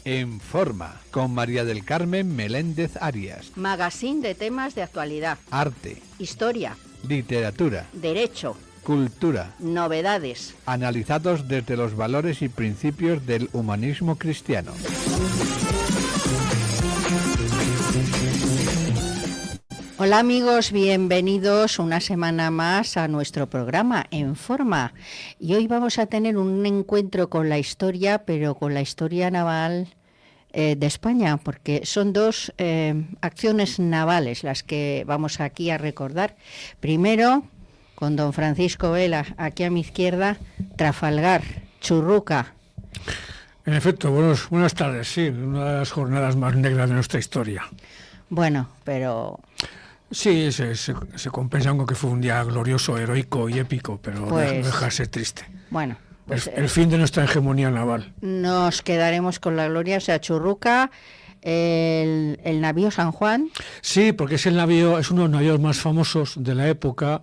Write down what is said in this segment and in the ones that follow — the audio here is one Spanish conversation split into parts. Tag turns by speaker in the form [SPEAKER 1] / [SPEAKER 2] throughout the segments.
[SPEAKER 1] En Forma, con María del Carmen Meléndez Arias.
[SPEAKER 2] Magazine de temas de actualidad.
[SPEAKER 1] Arte.
[SPEAKER 2] Historia.
[SPEAKER 1] Literatura.
[SPEAKER 2] Derecho.
[SPEAKER 1] Cultura.
[SPEAKER 2] Novedades.
[SPEAKER 1] Analizados desde los valores y principios del humanismo cristiano.
[SPEAKER 2] Hola amigos, bienvenidos una semana más a nuestro programa En Forma. Y hoy vamos a tener un encuentro con la historia, pero con la historia naval de España, porque son dos acciones navales las que vamos aquí a recordar. Primero, con don Francisco Vela, aquí a mi izquierda, Trafalgar, Churruca.
[SPEAKER 3] En efecto, buenas tardes, sí, una de las jornadas más negras de nuestra historia.
[SPEAKER 2] Bueno, pero...
[SPEAKER 3] Sí, se compensa con que fue un día glorioso, heroico y épico, pero
[SPEAKER 2] pues,
[SPEAKER 3] no deja de ser triste.
[SPEAKER 2] Bueno, pues,
[SPEAKER 3] el fin de nuestra hegemonía naval.
[SPEAKER 2] Nos quedaremos con la gloria, o sea, Churruca, el navío San Juan.
[SPEAKER 3] Sí, porque es uno de los navíos más famosos de la época,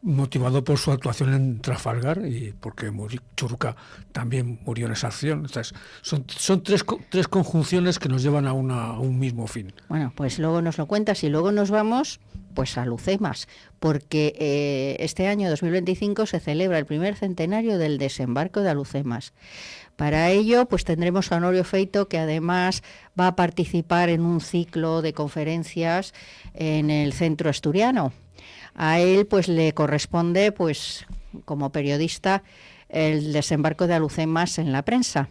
[SPEAKER 3] motivado por su actuación en Trafalgar y porque Churruca también murió en esa acción. Entonces, son tres conjunciones que nos llevan a un mismo fin.
[SPEAKER 2] Bueno, pues luego nos lo cuentas y luego nos vamos pues a Lucemas, porque este año 2025 se celebra el primer centenario del desembarco de Alucemas. Para ello, pues tendremos a Honorio Feito, que además va a participar en un ciclo de conferencias en el Centro Asturiano. A él pues le corresponde, pues como periodista, el desembarco de Alucemas en la prensa.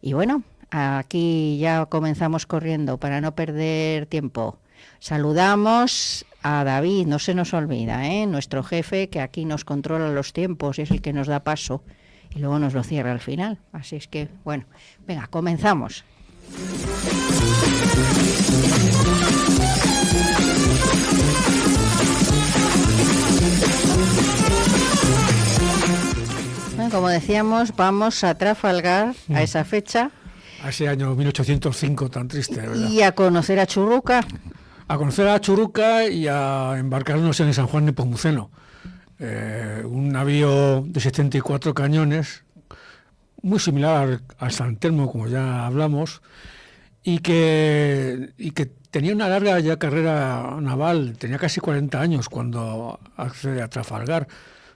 [SPEAKER 2] Y bueno, aquí ya comenzamos corriendo para no perder tiempo. Saludamos a David, no se nos olvida, nuestro jefe, que aquí nos controla los tiempos y es el que nos da paso y luego nos lo cierra al final. Así es que, bueno, venga, comenzamos. Bueno, como decíamos, vamos a Trafalgar a esa fecha.
[SPEAKER 3] A ese año 1805 tan triste, ¿verdad?
[SPEAKER 2] Y a conocer a Churruca.
[SPEAKER 3] A conocer a Churruca y a embarcarnos en el San Juan Nepomuceno. Un navío de 74 cañones, muy similar al San Telmo, como ya hablamos, y que tenía una larga ya carrera naval, tenía casi 40 años cuando accede a Trafalgar.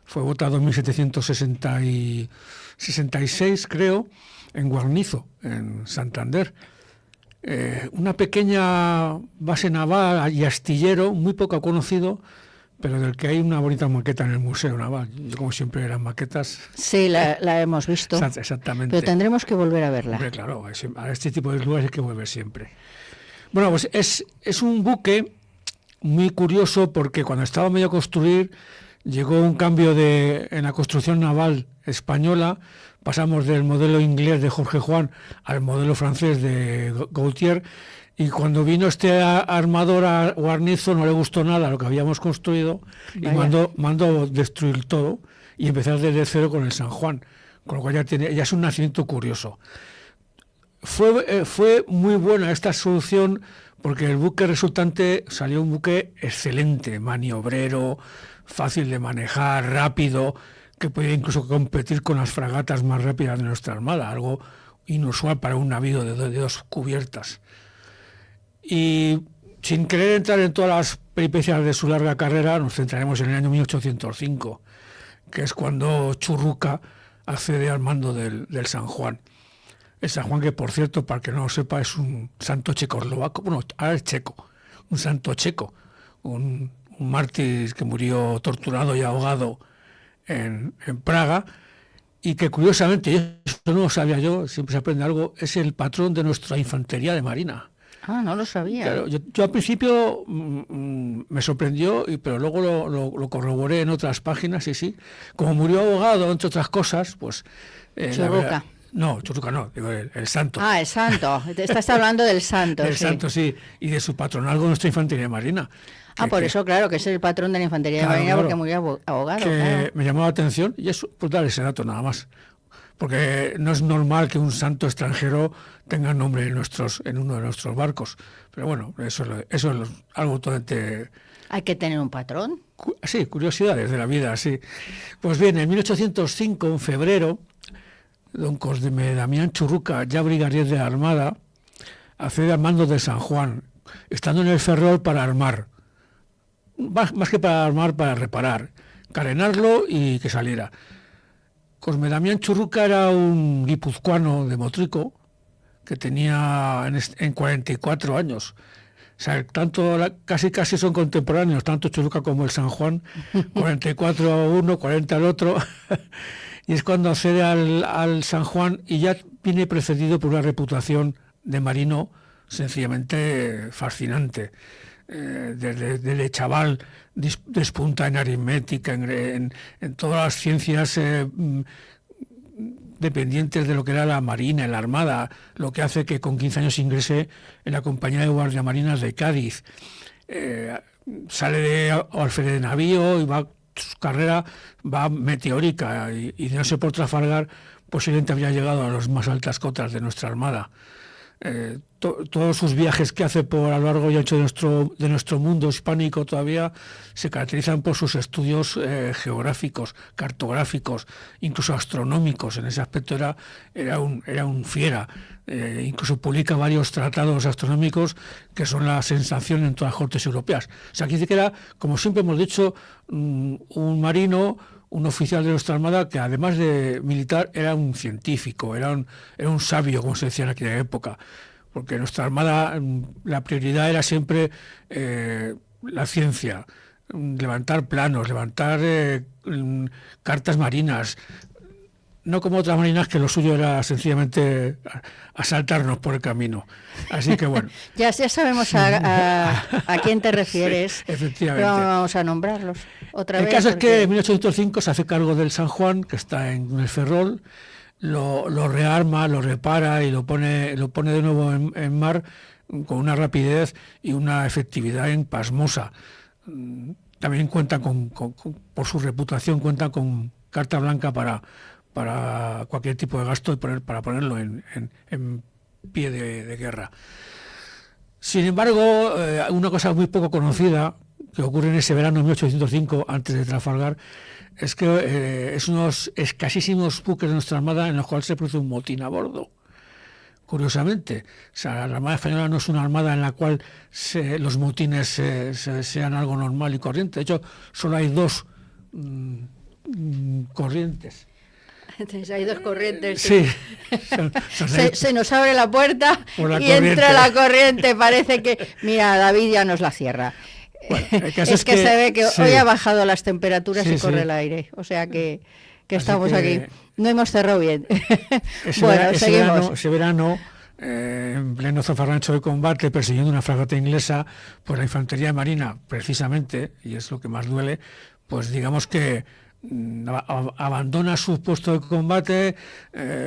[SPEAKER 3] Fue votado en 1766, creo, en Guarnizo, en Santander. Una pequeña base naval y astillero, muy poco conocido, pero del que hay una bonita maqueta en el Museo Naval. Yo, como siempre, las maquetas...
[SPEAKER 2] Sí, la hemos visto.
[SPEAKER 3] Exactamente.
[SPEAKER 2] Pero tendremos que volver a verla.
[SPEAKER 3] Hombre, claro, a este tipo de lugares hay que volver siempre. Bueno, pues es un buque muy curioso porque cuando estaba medio a construir llegó un cambio en la construcción naval española. Pasamos del modelo inglés de Jorge Juan al modelo francés de Gautier, y cuando vino este armador a Guarnizo no le gustó nada lo que habíamos construido. Vaya. Y mandó destruir todo y empezar desde cero con el San Juan, con lo cual ya es un nacimiento curioso. Fue muy buena esta solución porque el buque resultante salió un buque excelente, maniobrero, fácil de manejar, rápido, que podía incluso competir con las fragatas más rápidas de nuestra armada, algo inusual para un navío de dos cubiertas. Y sin querer entrar en todas las peripecias de su larga carrera, nos centraremos en el año 1805, que es cuando Churruca accede al mando del San Juan. El San Juan, que por cierto, para el que no lo sepa, es un santo checoslovaco, bueno, ahora es checo, un santo checo, un mártir que murió torturado y ahogado en Praga, y que curiosamente, eso no lo sabía yo, siempre se aprende algo, es el patrón de nuestra infantería de marina.
[SPEAKER 2] Ah, no lo sabía.
[SPEAKER 3] Claro, yo al principio me sorprendió, pero luego lo corroboré en otras páginas, y sí, como murió ahogado, entre otras cosas, pues...
[SPEAKER 2] Churruca.
[SPEAKER 3] No, Churruca no, digo el santo.
[SPEAKER 2] Ah, el santo, estás hablando del santo.
[SPEAKER 3] Del
[SPEAKER 2] sí.
[SPEAKER 3] santo, sí, y de su patronazgo de nuestra infantería marina.
[SPEAKER 2] Eso, claro, que es el patrón de la infantería de marina, porque murió ahogado.
[SPEAKER 3] Que me llamó la atención, y es por dar ese dato nada más. Porque no es normal que un santo extranjero tenga nombre en uno de nuestros barcos. Pero bueno, eso es algo totalmente...
[SPEAKER 2] Hay que tener un patrón.
[SPEAKER 3] Sí, curiosidades de la vida, sí. Pues bien, en 1805, en febrero, don Cosme Damián Churruca, ya brigadier de la Armada, accede al mando de San Juan, estando en el Ferrol para armar, más que para armar, para reparar, carenarlo y que saliera. Cosme Damián Churruca era un guipuzcoano de Motrico que tenía en 44 años. O sea, casi son contemporáneos, tanto Churruca como el San Juan, 44 a uno, 40 al otro, y es cuando accede al San Juan y ya viene precedido por una reputación de marino sencillamente fascinante. Desde chaval despunta en aritmética, en todas las ciencias dependientes de lo que era la Marina, en la Armada, lo que hace que con 15 años ingrese en la Compañía de Guardiamarinas de Cádiz. Sale de alférez de navío y su carrera va meteórica y de no ser por Trafalgar posiblemente habría llegado a las más altas cotas de nuestra Armada. Todos sus viajes que hace por a lo largo y ancho de nuestro mundo hispánico todavía se caracterizan por sus estudios geográficos, cartográficos, incluso astronómicos. En ese aspecto era un fiera. Incluso publica varios tratados astronómicos que son la sensación en todas las cortes europeas. O sea, aquí dice que era, como siempre hemos dicho, un marino, un oficial de nuestra Armada que además de militar era un científico, era un sabio, como se decía en aquella época, porque nuestra Armada, la prioridad era siempre la ciencia, levantar planos, levantar cartas marinas, no como otras marinas que lo suyo era sencillamente asaltarnos por el camino. Así que bueno.
[SPEAKER 2] Ya sabemos a quién te refieres.
[SPEAKER 3] Efectivamente.
[SPEAKER 2] Pero vamos a nombrarlos otra vez.
[SPEAKER 3] El caso es que en 1805 se hace cargo del San Juan, que está en el Ferrol, lo rearma, lo repara y lo pone de nuevo en mar con una rapidez y una efectividad pasmosa. También cuenta por su reputación, cuenta con carta blanca para cualquier tipo de gasto y para ponerlo en pie de guerra. Sin embargo, una cosa muy poco conocida que ocurre en ese verano de 1805, antes de Trafalgar, es que es unos escasísimos buques de nuestra Armada en los cuales se produce un motín a bordo. Curiosamente, o sea, la Armada Española no es una armada en la cual los motines sean algo normal y corriente. De hecho, solo hay dos corrientes.
[SPEAKER 2] Entonces hay dos corrientes.
[SPEAKER 3] Sí.
[SPEAKER 2] Se nos abre la puerta y
[SPEAKER 3] corriente.
[SPEAKER 2] Entra la corriente. Parece que, mira, David ya nos la cierra.
[SPEAKER 3] Bueno,
[SPEAKER 2] es que se ve que
[SPEAKER 3] sí.
[SPEAKER 2] hoy ha bajado las temperaturas y corre
[SPEAKER 3] sí.
[SPEAKER 2] el aire. O sea que estamos aquí. No hemos cerrado bien.
[SPEAKER 3] Seguimos. Ese verano, en pleno zafarrancho de combate, persiguiendo una fragata inglesa, pues la infantería marina, precisamente, y es lo que más duele, pues digamos que abandona su puesto de combate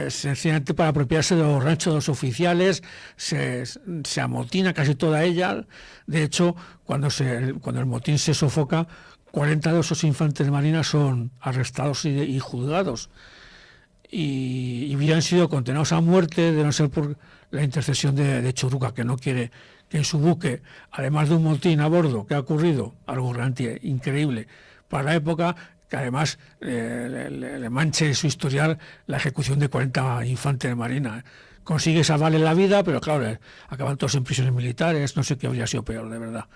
[SPEAKER 3] sencillamente para apropiarse de los ranchos de los oficiales, se amotina casi toda ella. De hecho, cuando el motín se sofoca, 40 de esos infantes de marina son arrestados y juzgados y hubieran sido condenados a muerte de no ser por la intercesión de Churruca, que no quiere que en su buque, además de un motín a bordo que ha ocurrido, algo realmente increíble para la época, que además le manche su historial la ejecución de 40 infantes de marina. Consigue salvarle la vida, pero claro, acaban todos en prisiones militares, no sé qué habría sido peor, de verdad.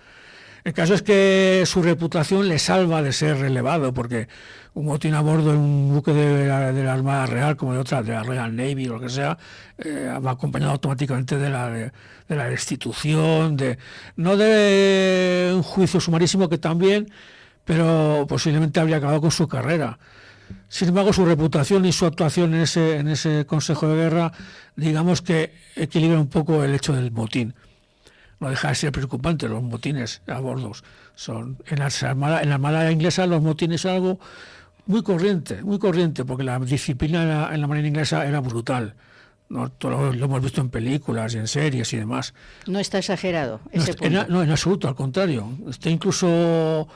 [SPEAKER 3] El caso es que su reputación le salva de ser relevado, porque un motín a bordo en un buque de la Armada Real, como de otra, de la Royal Navy o lo que sea, va acompañado automáticamente de la destitución, no de un juicio sumarísimo, que también, pero posiblemente habría acabado con su carrera. Sin embargo, su reputación y su actuación en ese Consejo de Guerra, digamos que equilibra un poco el hecho del motín. No deja de ser preocupante los motines a bordos. En la Armada inglesa los motines son algo muy corriente, porque la disciplina en la Marina inglesa era brutal. No, todo lo hemos visto en películas y en series y demás.
[SPEAKER 2] No está exagerado ese punto.
[SPEAKER 3] No, en absoluto, al contrario. Está incluso,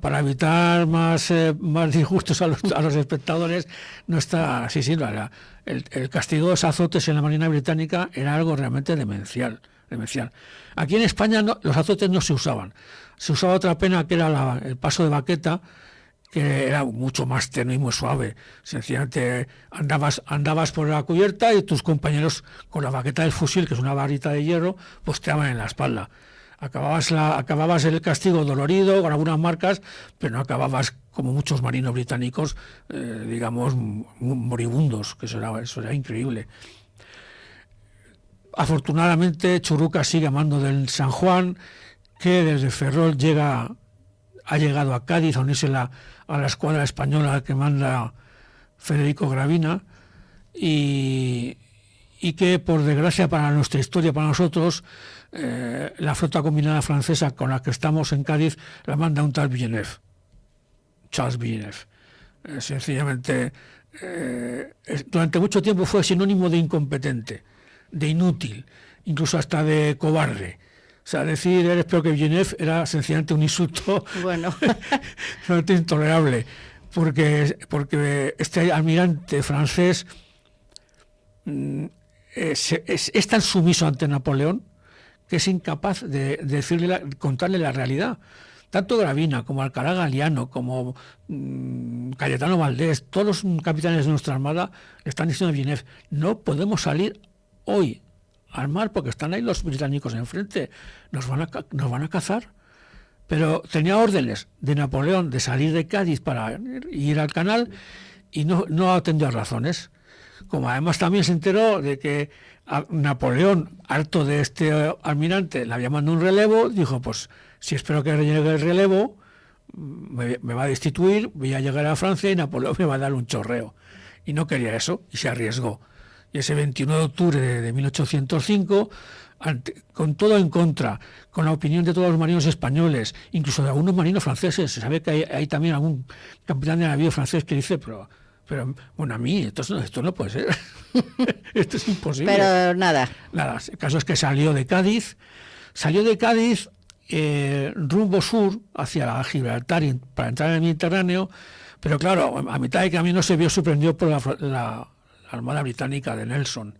[SPEAKER 3] para evitar más disgustos a los espectadores, no está... Sí, el castigo de los azotes en la Marina británica era algo realmente demencial. Aquí en España los azotes no se usaban. Se usaba otra pena, que era el paso de baqueta, que era mucho más tenue y muy suave. Sencillamente andabas por la cubierta y tus compañeros con la baqueta del fusil, que es una varita de hierro, pues te daban en la espalda. Acababas el castigo dolorido, con algunas marcas, pero no acababas como muchos marinos británicos, digamos, moribundos, que eso era increíble. Afortunadamente, Churruca sigue a mando del San Juan, que desde Ferrol ha llegado a Cádiz a unirse a la escuadra española que manda Federico Gravina, y que, por desgracia para nuestra historia, para nosotros, la flota combinada francesa con la que estamos en Cádiz la manda un tal Villeneuve, Charles Villeneuve. Sencillamente, durante mucho tiempo fue sinónimo de incompetente, de inútil, incluso hasta de cobarde. O sea, decir eres peor que Villeneuve era sencillamente un insulto
[SPEAKER 2] bueno.
[SPEAKER 3] intolerable, porque este almirante francés es tan sumiso ante Napoleón que es incapaz de contarle la realidad. Tanto Gravina como Alcalá Galiano, como Cayetano Valdés, todos los capitanes de nuestra armada están diciendo a Villeneuve: no podemos salir hoy al mar porque están ahí los británicos enfrente, nos van a cazar. Pero tenía órdenes de Napoleón de salir de Cádiz para ir al canal y no atendió a razones. Como además también se enteró de que Napoleón, harto de este almirante, le había mandado un relevo, dijo: pues si espero que llegue el relevo, me va a destituir, voy a llegar a Francia y Napoleón me va a dar un chorreo. Y no quería eso, y se arriesgó. Y ese 21 de octubre de 1805, con todo en contra, con la opinión de todos los marinos españoles, incluso de algunos marinos franceses, se sabe que hay también algún capitán de navío francés que dice: pero bueno, a mí esto no puede ser. Esto es imposible.
[SPEAKER 2] Pero nada.
[SPEAKER 3] El caso es que salió de Cádiz rumbo sur hacia Gibraltar para entrar en el Mediterráneo, pero claro, a mitad de camino se vio sorprendido por la Armada Británica de Nelson.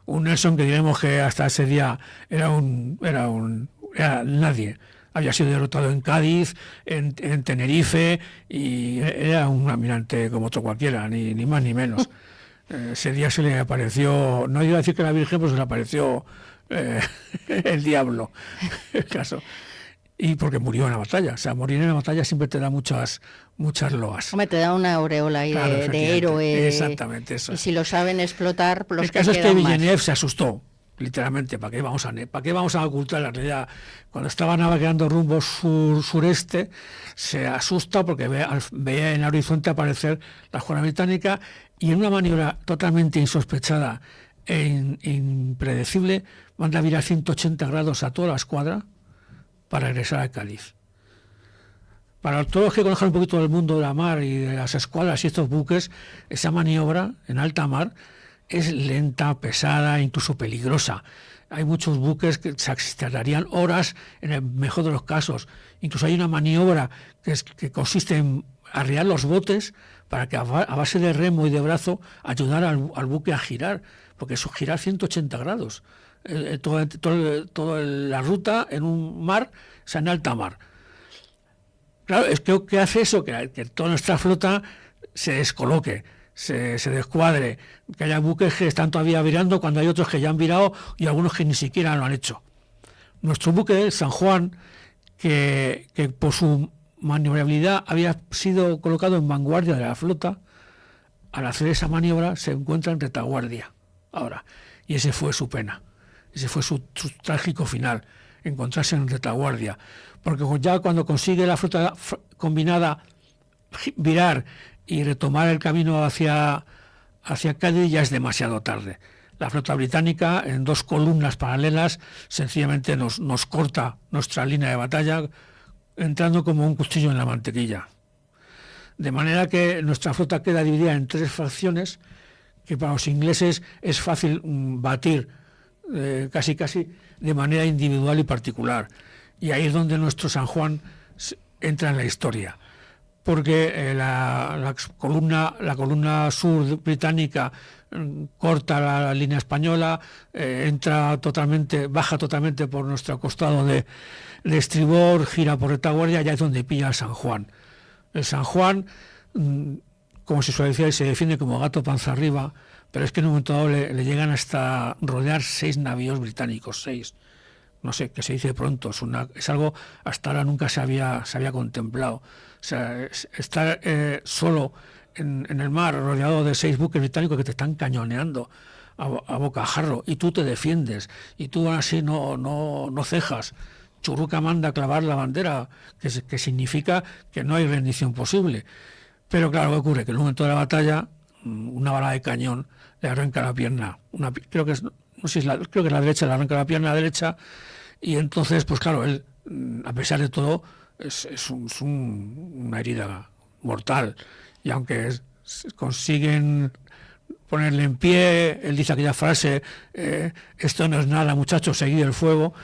[SPEAKER 3] Un Nelson que diremos que hasta ese día era nadie. Había sido derrotado en Cádiz, en Tenerife, y era un almirante como otro cualquiera, ni más ni menos. Ese día se le apareció, no iba a decir que la Virgen, pero se le apareció el diablo, el caso. Y porque murió en la batalla. O sea, morir en la batalla siempre te da muchas loas.
[SPEAKER 2] Hombre, te da una aureola ahí
[SPEAKER 3] Claro,
[SPEAKER 2] de héroe.
[SPEAKER 3] Exactamente, eso.
[SPEAKER 2] Y si lo saben explotar, los
[SPEAKER 3] el caso
[SPEAKER 2] que
[SPEAKER 3] es que Villeneuve
[SPEAKER 2] más.
[SPEAKER 3] se asustó, literalmente. ¿Para qué vamos a ocultar la realidad? Cuando estaba navegando rumbo sureste, se asusta porque ve en el horizonte aparecer la escuadra británica, y en una maniobra totalmente insospechada e impredecible manda a virar 180 grados a toda la escuadra para regresar a Cádiz. Para todos los que conozcan un poquito del mundo de la mar y de las escuadras y estos buques, esa maniobra en alta mar es lenta, pesada, incluso peligrosa. Hay muchos buques que se tardarían horas en el mejor de los casos. Incluso hay una maniobra que consiste en arriar los botes para que a base de remo y de brazo ayudar al buque a girar, porque eso girar 180 grados. Toda la ruta en un mar, o sea, en alta mar. Claro, es que hace eso, que toda nuestra flota se descoloque, se descuadre, que haya buques que están todavía virando cuando hay otros que ya han virado y algunos que ni siquiera lo han hecho. Nuestro buque, el San Juan, que por su maniobrabilidad había sido colocado en vanguardia de la flota, al hacer esa maniobra se encuentra en retaguardia ahora, y ese fue su pena. Ese fue su trágico final, encontrarse en retaguardia. Porque ya cuando consigue la flota combinada virar y retomar el camino hacia Cádiz, ya es demasiado tarde. La flota británica, en dos columnas paralelas, sencillamente nos corta nuestra línea de batalla, entrando como un cuchillo en la mantequilla. De manera que nuestra flota queda dividida en tres fracciones, que para los ingleses es fácil batir casi de manera individual y particular, y ahí es donde nuestro San Juan entra en la historia, porque la columna sur británica corta la línea española, baja totalmente por nuestro costado de estribor, gira por retaguardia, ya es donde pilla el San Juan. El San Juan, como se suele decir, se defiende como gato panza arriba, pero es que en un momento dado le llegan hasta rodear 6 navíos británicos, 6. No sé, que se dice pronto, es algo hasta ahora nunca se había contemplado. O sea, estar solo en el mar, rodeado de 6 buques británicos que te están cañoneando a bocajarro, y tú te defiendes, y tú así no cejas. Churruca manda a clavar la bandera, que significa que no hay rendición posible. Pero claro, ¿qué ocurre? Que en el momento de la batalla, una bala de cañón le arranca la pierna. Creo que es la derecha, le arranca la pierna derecha, y entonces, pues claro, él, a pesar de todo, es una herida mortal. Y aunque consiguen ponerle en pie, él dice aquella frase, esto no es nada, muchachos, seguid el fuego,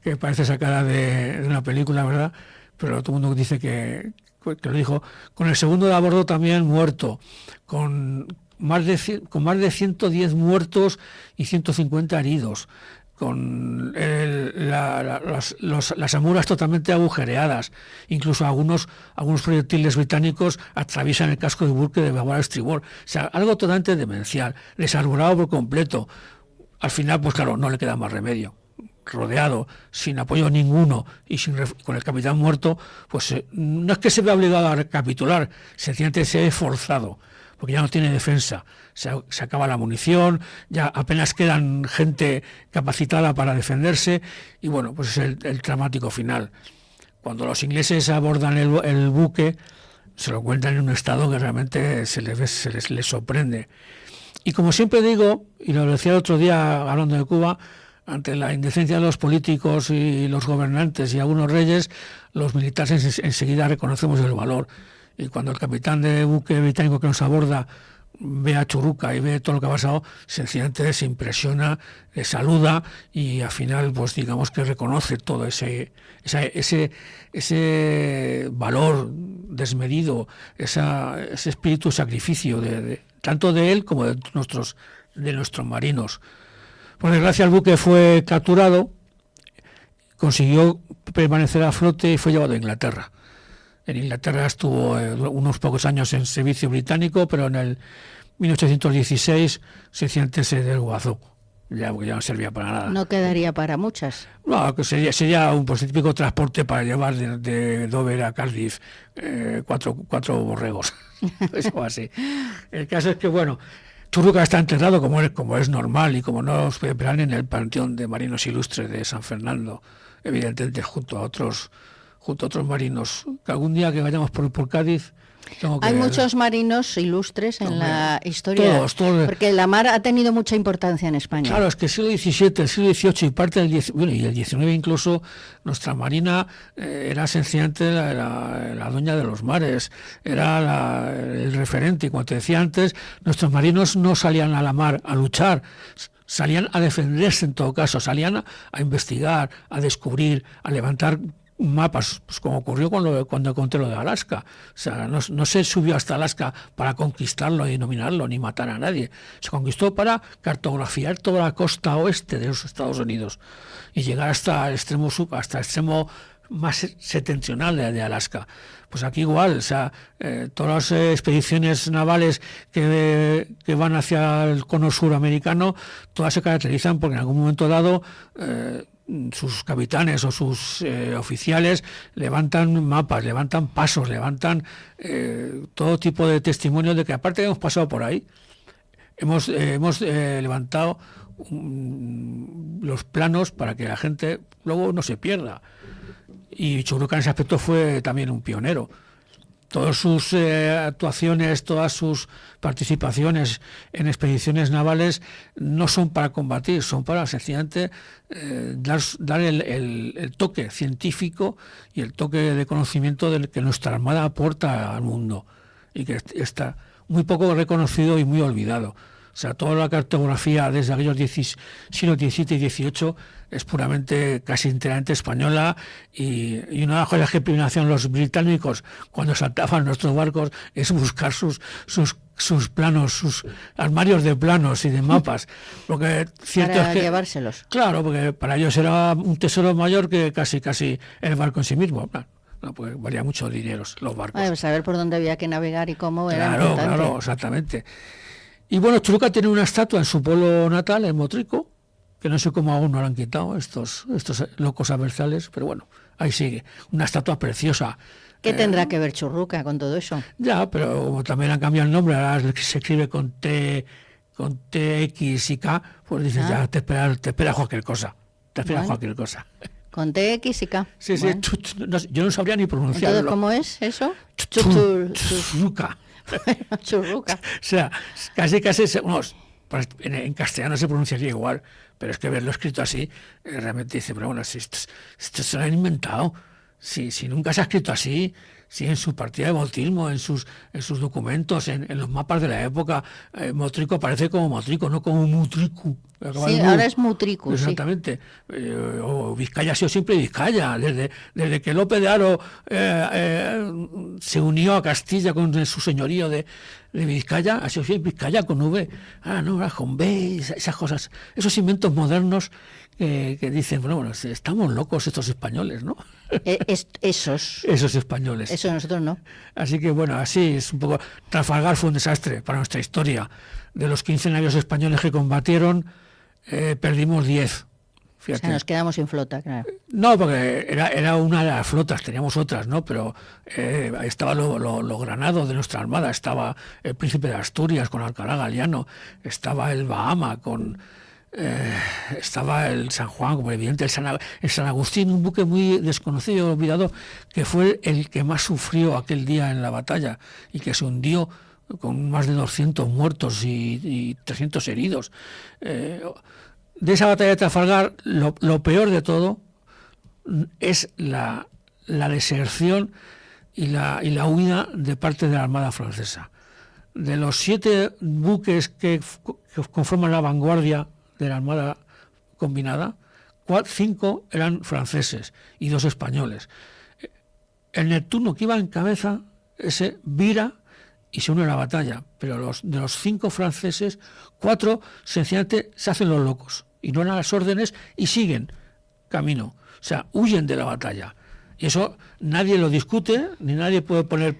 [SPEAKER 3] que parece sacada de una película, ¿verdad? Pero todo el mundo dice que lo dijo. Con el segundo de a bordo también muerto, con más de 110 muertos y 150 heridos, con las amuras totalmente agujereadas, incluso algunos proyectiles británicos atraviesan el casco de buque de babor a estribor. O sea, algo totalmente demencial, desarborado por completo. Al final, pues claro, no le queda más remedio. Rodeado, sin apoyo ninguno y con el capitán muerto, pues no es que se vea obligado a recapitular, sencillamente se ve forzado, porque ya no tiene defensa, se acaba la munición, ya apenas quedan gente capacitada para defenderse, y bueno, pues es el dramático final. Cuando los ingleses abordan el buque, se lo encuentran en un estado que realmente se les sorprende. Y como siempre digo, y lo decía el otro día hablando de Cuba, ante la indecencia de los políticos y los gobernantes y algunos reyes, los militares enseguida reconocemos el valor. Y cuando el capitán de buque británico que nos aborda ve a Churruca y ve todo lo que ha pasado, sencillamente se impresiona, le saluda, y al final, pues digamos que reconoce todo ese valor desmedido, ese espíritu de sacrificio tanto de él como de nuestros marinos. Por desgracia, el buque fue capturado, consiguió permanecer a flote y fue llevado a Inglaterra. En Inglaterra estuvo unos pocos años en servicio británico, pero en el 1816 sencillamente se desguazó, porque ya no servía para nada.
[SPEAKER 2] No quedaría para muchas.
[SPEAKER 3] No, que sería un típico transporte para llevar de Dover a Cardiff 4 borregos, eso así. El caso es que, bueno, Churruca está enterrado como es normal y como no os puede esperar en el Panteón de Marinos Ilustres de San Fernando, evidentemente junto a otros marinos. Que algún día que vayamos por Cádiz,
[SPEAKER 2] hay muchos marinos ilustres en la historia,
[SPEAKER 3] todos,
[SPEAKER 2] porque la mar ha tenido mucha importancia en España.
[SPEAKER 3] Claro, es que el siglo XVII, el siglo XVIII y parte del y el XIX incluso, nuestra marina era sencillamente la dueña de los mares, era el referente. Y como te decía antes, nuestros marinos no salían a la mar a luchar, salían a defenderse en todo caso, salían a investigar, a descubrir, a levantar mapas, pues como ocurrió cuando conté lo de Alaska. O sea, no se subió hasta Alaska para conquistarlo y dominarlo ni matar a nadie. Se conquistó para cartografiar toda la costa oeste de los Estados Unidos y llegar hasta el extremo más septentrional de Alaska. Pues aquí igual, o sea, todas las expediciones navales que van hacia el cono suramericano, todas se caracterizan porque en algún momento dado sus capitanes o sus oficiales levantan mapas, levantan pasos, levantan todo tipo de testimonios de que aparte hemos pasado por ahí, hemos levantado los planos para que la gente luego no se pierda. Y Churruca en ese aspecto fue también un pionero. Todas sus actuaciones, todas sus participaciones en expediciones navales no son para combatir, son para sencillamente dar el toque científico y el toque de conocimiento del que nuestra Armada aporta al mundo y que está muy poco reconocido y muy olvidado. O sea, toda la cartografía desde aquellos siglos XVII y XVIII es puramente, casi enteramente española, y una de las cosas que primero hacían los británicos cuando saltaban nuestros barcos es buscar sus planos, sus armarios de planos y de mapas. Porque cierto
[SPEAKER 2] para
[SPEAKER 3] es que,
[SPEAKER 2] llevárselos.
[SPEAKER 3] Claro, porque para ellos era un tesoro mayor que casi el barco en sí mismo. No, pues valía mucho dinero los barcos.
[SPEAKER 2] Pues saber por dónde había que navegar y cómo era
[SPEAKER 3] Claro,
[SPEAKER 2] importante.
[SPEAKER 3] claro, exactamente. Y bueno, Churruca tiene una estatua en su pueblo natal, en Motrico, que no sé cómo aún no la han quitado estos locos abertzales, pero bueno, ahí sigue. Una estatua preciosa.
[SPEAKER 2] ¿Qué tendrá que ver Churruca con todo eso?
[SPEAKER 3] Ya, pero como también han cambiado el nombre, ahora se escribe con T, X y K, pues dices, ya te espera cualquier cosa. Te espera cualquier cosa.
[SPEAKER 2] Con TX y K.
[SPEAKER 3] Sí,
[SPEAKER 2] Bueno.
[SPEAKER 3] sí, yo no sabría ni pronunciarlo.
[SPEAKER 2] Entonces, ¿cómo es eso?
[SPEAKER 3] Churruca.
[SPEAKER 2] Churruca.
[SPEAKER 3] O sea, casi, en castellano se pronunciaría igual, pero es que verlo escrito así, realmente dice, pero bueno, si esto se lo han inventado, si nunca se ha escrito así, si en su partida de bautismo, en sus documentos, en los mapas de la época, Motrico aparece como Motrico, no como Mutricu.
[SPEAKER 2] Sí, ahora es Mutricu.
[SPEAKER 3] Exactamente. Sí. O Vizcaya ha sido siempre Vizcaya. Desde que Lope de Haro se unió a Castilla con su señorío de Vizcaya, ha sido siempre Vizcaya con V. No, ahora con B, esas cosas. Esos inventos modernos que dicen, bueno, estamos locos estos españoles, ¿no?
[SPEAKER 2] Esos
[SPEAKER 3] españoles.
[SPEAKER 2] Eso nosotros no.
[SPEAKER 3] Así que bueno, así es un poco. Trafalgar fue un desastre para nuestra historia. De los 15 navios españoles que combatieron, perdimos 10. Fíjate.
[SPEAKER 2] O sea, nos quedamos sin flota, claro.
[SPEAKER 3] No, porque era una de las flotas, teníamos otras, ¿no? Pero estaba lo granado de nuestra armada, estaba el Príncipe de Asturias con Alcalá Galiano, estaba el Bahama con... estaba el San Juan, como evidente, el San Agustín, un buque muy desconocido, olvidado, que fue el que más sufrió aquel día en la batalla y que se hundió con más de 200 muertos y 300 heridos. De esa batalla de Trafalgar, lo peor de todo es la deserción y la huida de parte de la Armada francesa. De los 7 buques que conforman la vanguardia de la Armada combinada, 5 eran franceses y 2 españoles. El Neptuno, que iba en cabeza, ese vira y se une a la batalla, pero de los 5 franceses, 4 sencillamente se hacen los locos, ignoran las órdenes y siguen camino, o sea, huyen de la batalla. Y eso nadie lo discute, ni nadie puede poner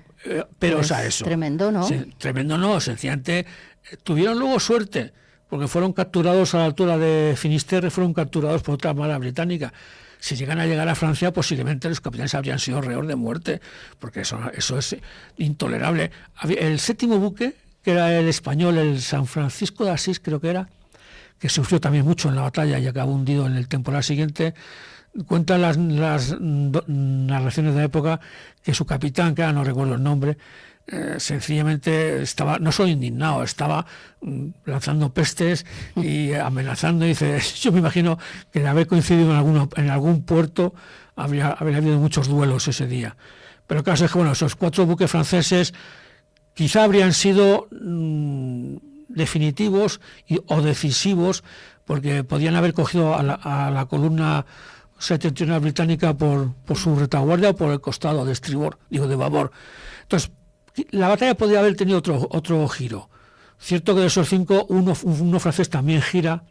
[SPEAKER 3] peros a eso.
[SPEAKER 2] Tremendo, ¿no?
[SPEAKER 3] Tremendo no, sencillamente tuvieron luego suerte, porque fueron capturados a la altura de Finisterre, fueron capturados por otra armada británica. Si llegan a llegar a Francia, posiblemente los capitanes habrían sido reos de muerte, porque eso es intolerable. El 7º buque, que era el español, el San Francisco de Asís, creo que era, que sufrió también mucho en la batalla y acabó hundido en el temporal siguiente, cuentan las narraciones de la época que su capitán, que ahora no recuerdo el nombre, sencillamente estaba no solo indignado, estaba lanzando pestes y amenazando. Y dice, yo me imagino que de haber coincidido en algún puerto habría habido muchos duelos ese día. Pero el caso es que bueno, esos 4 buques franceses quizá habrían sido definitivos o decisivos, porque podían haber cogido a la columna septentrional británica por su retaguardia o por el costado de estribor, de babor. Entonces, la batalla podría haber tenido otro giro. Cierto que de esos 5, uno francés también gira,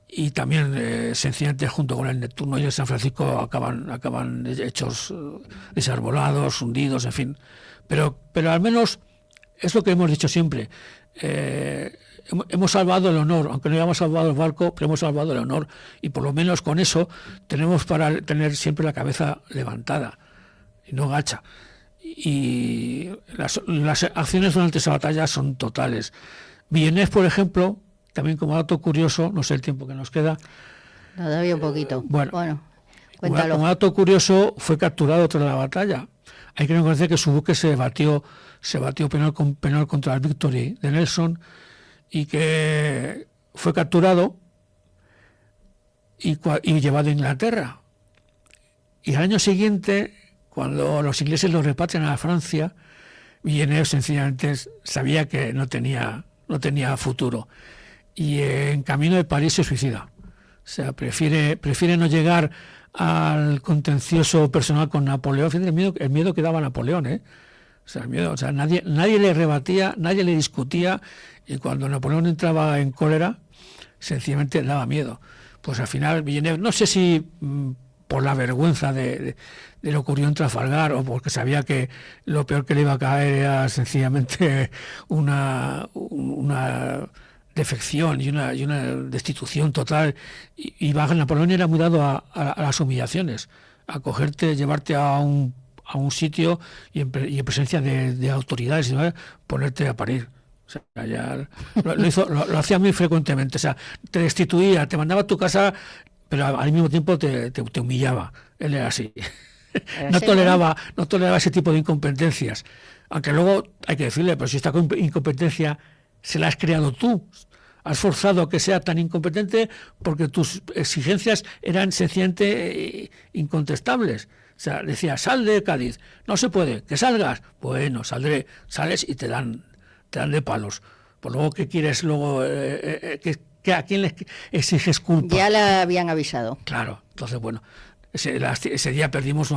[SPEAKER 3] y también sencillamente junto con el Neptuno y el San Francisco acaban hechos desarbolados, hundidos, en fin. Pero al menos es lo que hemos dicho siempre. Hemos salvado el honor, aunque no hayamos salvado el barco, pero hemos salvado el honor, y por lo menos con eso tenemos para tener siempre la cabeza levantada y no gacha. Y las acciones durante esa batalla son totales. Villeneuve, por ejemplo, también como dato curioso, no sé el tiempo que nos queda.
[SPEAKER 2] Todavía un poquito.
[SPEAKER 3] Bueno,
[SPEAKER 2] cuéntalo.
[SPEAKER 3] Como dato curioso, fue capturado tras la batalla. Hay que reconocer que su buque se batió penal contra el Victory de Nelson, y que fue capturado y llevado a Inglaterra. Y al año siguiente, cuando los ingleses lo repatrian a Francia, Villeneuve sencillamente sabía que no tenía futuro, y en camino de París se suicida. O sea, prefiere no llegar al contencioso personal con Napoleón. Fíjate el miedo que daba Napoleón, O sea, nadie le rebatía, nadie le discutía, y cuando Napoleón entraba en cólera, sencillamente daba miedo. Pues al final Villeneuve, no sé si por la vergüenza de lo que ocurrió en Trafalgar, o porque sabía que lo peor que le iba a caer era sencillamente una defección y una destitución total. Y Napoleón era muy dado a las humillaciones, a cogerte, llevarte a un sitio y en presencia de autoridades, ¿no?, ponerte a parir. O sea, ya lo hacía muy frecuentemente. O sea, te destituía, te mandaba a tu casa, pero al mismo tiempo te humillaba. Él era así. No toleraba ese tipo de incompetencias. Aunque luego hay que decirle, pero si esta incompetencia se la has creado tú, has forzado a que sea tan incompetente porque tus exigencias eran sencillamente incontestables. O sea, decía, sal de Cádiz, no se puede, que salgas, bueno, saldré, sales y te dan de palos. Por luego, ¿qué quieres luego? ¿A quién le exiges culpa?
[SPEAKER 2] Ya le habían avisado.
[SPEAKER 3] Claro, entonces bueno, ese día perdimos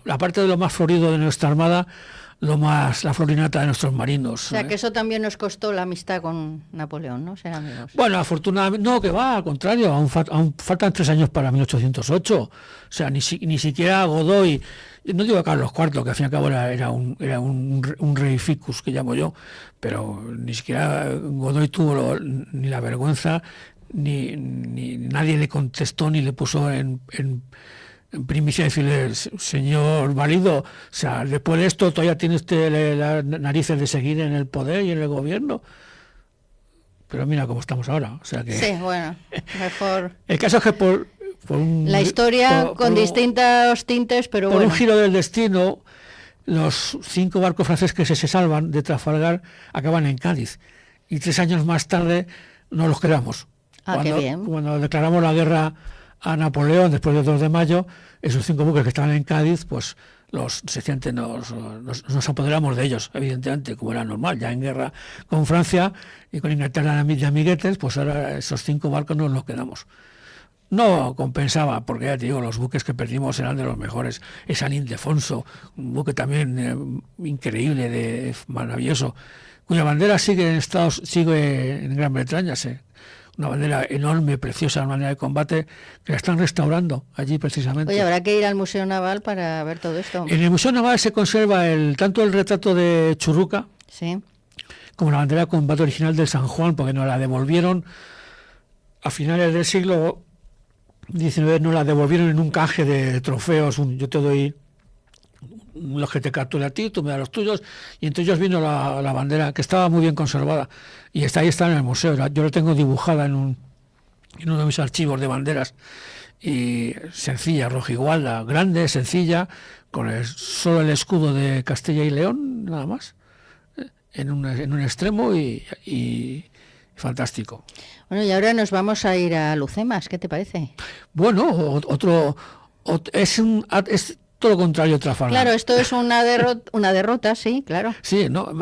[SPEAKER 3] la parte de lo más florido de nuestra armada, la florinata de nuestros marinos.
[SPEAKER 2] O sea, que eso también nos costó la amistad con Napoleón, ¿no? Ser amigos.
[SPEAKER 3] Bueno, afortunadamente, no, que va, al contrario, aún faltan 3 años para 1808. O sea, ni siquiera Godoy, no digo a Carlos IV, que al fin y al cabo era un rey ficus, que llamo yo, pero ni siquiera Godoy tuvo ni la vergüenza, ni nadie le contestó, ni le puso en primicia decirle, señor Valido, o sea, después de esto todavía tiene usted las narices de seguir en el poder y en el gobierno. Pero mira cómo estamos ahora. O sea que...
[SPEAKER 2] Sí, bueno, mejor.
[SPEAKER 3] El caso es que por
[SPEAKER 2] la historia con distintos tintes, pero
[SPEAKER 3] por
[SPEAKER 2] bueno.
[SPEAKER 3] un giro del destino, los 5 barcos franceses que se salvan de Trafalgar acaban en Cádiz. Y 3 años más tarde nos los quedamos.
[SPEAKER 2] Qué bien.
[SPEAKER 3] Cuando declaramos la guerra a Napoleón después del 2 de mayo, esos 5 buques que estaban en Cádiz, pues sencillamente nos apoderamos de ellos, evidentemente, como era normal, ya en guerra con Francia y con Inglaterra de amiguetes, pues ahora esos 5 barcos nos los quedamos. No compensaba, porque ya te digo, los buques que perdimos eran de los mejores. El San Ildefonso, un buque también increíble, maravilloso, cuya bandera sigue en Gran Bretaña, una bandera enorme, preciosa, una bandera de combate, que la están restaurando allí precisamente.
[SPEAKER 2] Oye, habrá que ir al Museo Naval para ver todo esto.
[SPEAKER 3] En el Museo Naval se conserva tanto el retrato de Churruca,
[SPEAKER 2] sí,
[SPEAKER 3] como la bandera de combate original del San Juan, porque nos la devolvieron a finales del siglo XIX, nos la devolvieron en un canje de trofeos. Yo te doy los que te capture a ti, tú me das los tuyos, y entre ellos vino la bandera, que estaba muy bien conservada, y ahí está en el museo. Yo la tengo dibujada en uno de mis archivos de banderas, y sencilla, rojigualda, grande, sencilla, con solo el escudo de Castilla y León, nada más, en un extremo, y fantástico.
[SPEAKER 2] Bueno, y ahora nos vamos a ir a Lucemas, ¿qué te parece?
[SPEAKER 3] Bueno, es todo lo contrario, Trafalgar.
[SPEAKER 2] Claro, esto es una derrota, sí, claro.
[SPEAKER 3] Sí, no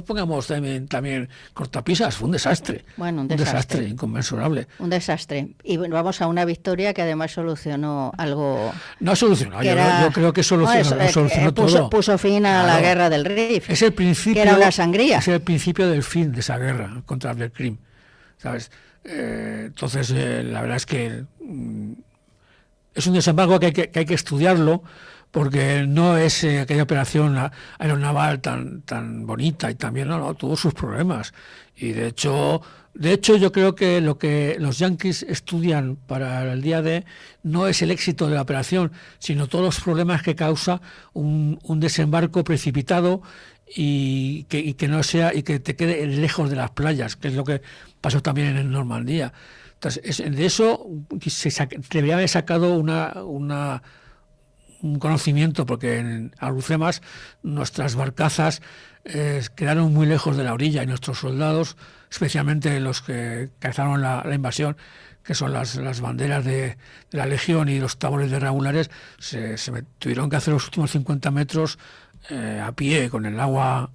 [SPEAKER 3] pongamos también cortapisas, fue un desastre.
[SPEAKER 2] Bueno, un desastre
[SPEAKER 3] inconmensurable.
[SPEAKER 2] Un desastre. Y bueno, vamos a una victoria que además solucionó algo.
[SPEAKER 3] No solucionó, yo creo que solucionó todo.
[SPEAKER 2] Puso fin a la guerra del Rif.
[SPEAKER 3] Es el principio,
[SPEAKER 2] que era una sangría.
[SPEAKER 3] Es el principio del fin de esa guerra contra el Krim, ¿sabes? Entonces, la verdad es que es un desembarco que hay que estudiarlo, porque no es aquella operación aeronaval tan bonita, y también tuvo sus problemas. Y de hecho yo creo que lo que los yanquis estudian para el día de no es el éxito de la operación, sino todos los problemas que causa un desembarco precipitado y que no sea, y que te quede lejos de las playas, que es lo que pasó también en Normandía. Entonces, de eso debería haber sacado un conocimiento, porque en Alhucemas nuestras barcazas quedaron muy lejos de la orilla, y nuestros soldados, especialmente los que cazaron la invasión, que son las banderas de la Legión y los tabores de regulares, tuvieron que hacer los últimos 50 metros a pie, con el agua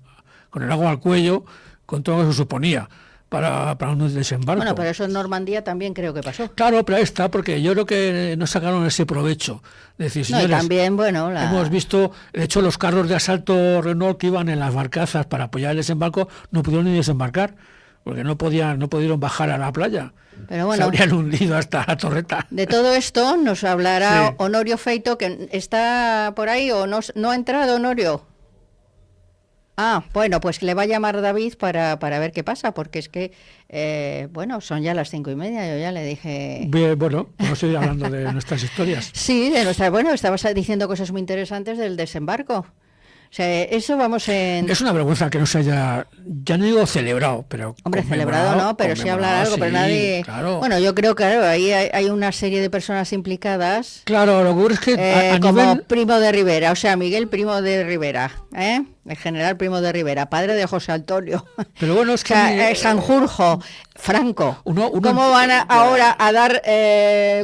[SPEAKER 3] al cuello, con todo lo que se suponía para un desembarco.
[SPEAKER 2] Bueno, pero eso en Normandía también creo que pasó.
[SPEAKER 3] Claro, pero ahí está, porque yo creo que no sacaron ese provecho. Es decir, señores,
[SPEAKER 2] y también, bueno,
[SPEAKER 3] hemos visto, de hecho, los carros de asalto Renault que iban en las barcazas para apoyar el desembarco no pudieron ni desembarcar. porque no pudieron bajar a la playa.
[SPEAKER 2] Pero bueno,
[SPEAKER 3] se habrían hundido hasta la torreta.
[SPEAKER 2] De todo esto nos hablará
[SPEAKER 3] Sí.
[SPEAKER 2] Honorio Feito, que está por ahí, o no ha entrado, Honorio. Ah, bueno, pues le va a llamar David para ver qué pasa, porque es que, bueno, son ya las 5:30, yo ya le dije...
[SPEAKER 3] Bien, bueno, vamos a ir hablando de nuestras historias.
[SPEAKER 2] Sí, bueno, estabas diciendo cosas muy interesantes del desembarco. O sea, eso vamos en...
[SPEAKER 3] Es una vergüenza que no se haya, ya no digo celebrado, pero
[SPEAKER 2] Hombre, celebrado no, pero sí hablar algo,
[SPEAKER 3] sí,
[SPEAKER 2] pero nadie...
[SPEAKER 3] claro.
[SPEAKER 2] Bueno, yo creo que claro, ahí hay una serie de personas implicadas.
[SPEAKER 3] Claro, lo que ocurre es que a
[SPEAKER 2] Como
[SPEAKER 3] nivel...
[SPEAKER 2] Primo de Rivera, o sea, Miguel Primo de Rivera, el general Primo de Rivera, padre de José Antonio.
[SPEAKER 3] Pero bueno, es
[SPEAKER 2] O
[SPEAKER 3] que...
[SPEAKER 2] sea, Sanjurjo, Franco.
[SPEAKER 3] Uno
[SPEAKER 2] ¿Cómo van ahora a dar,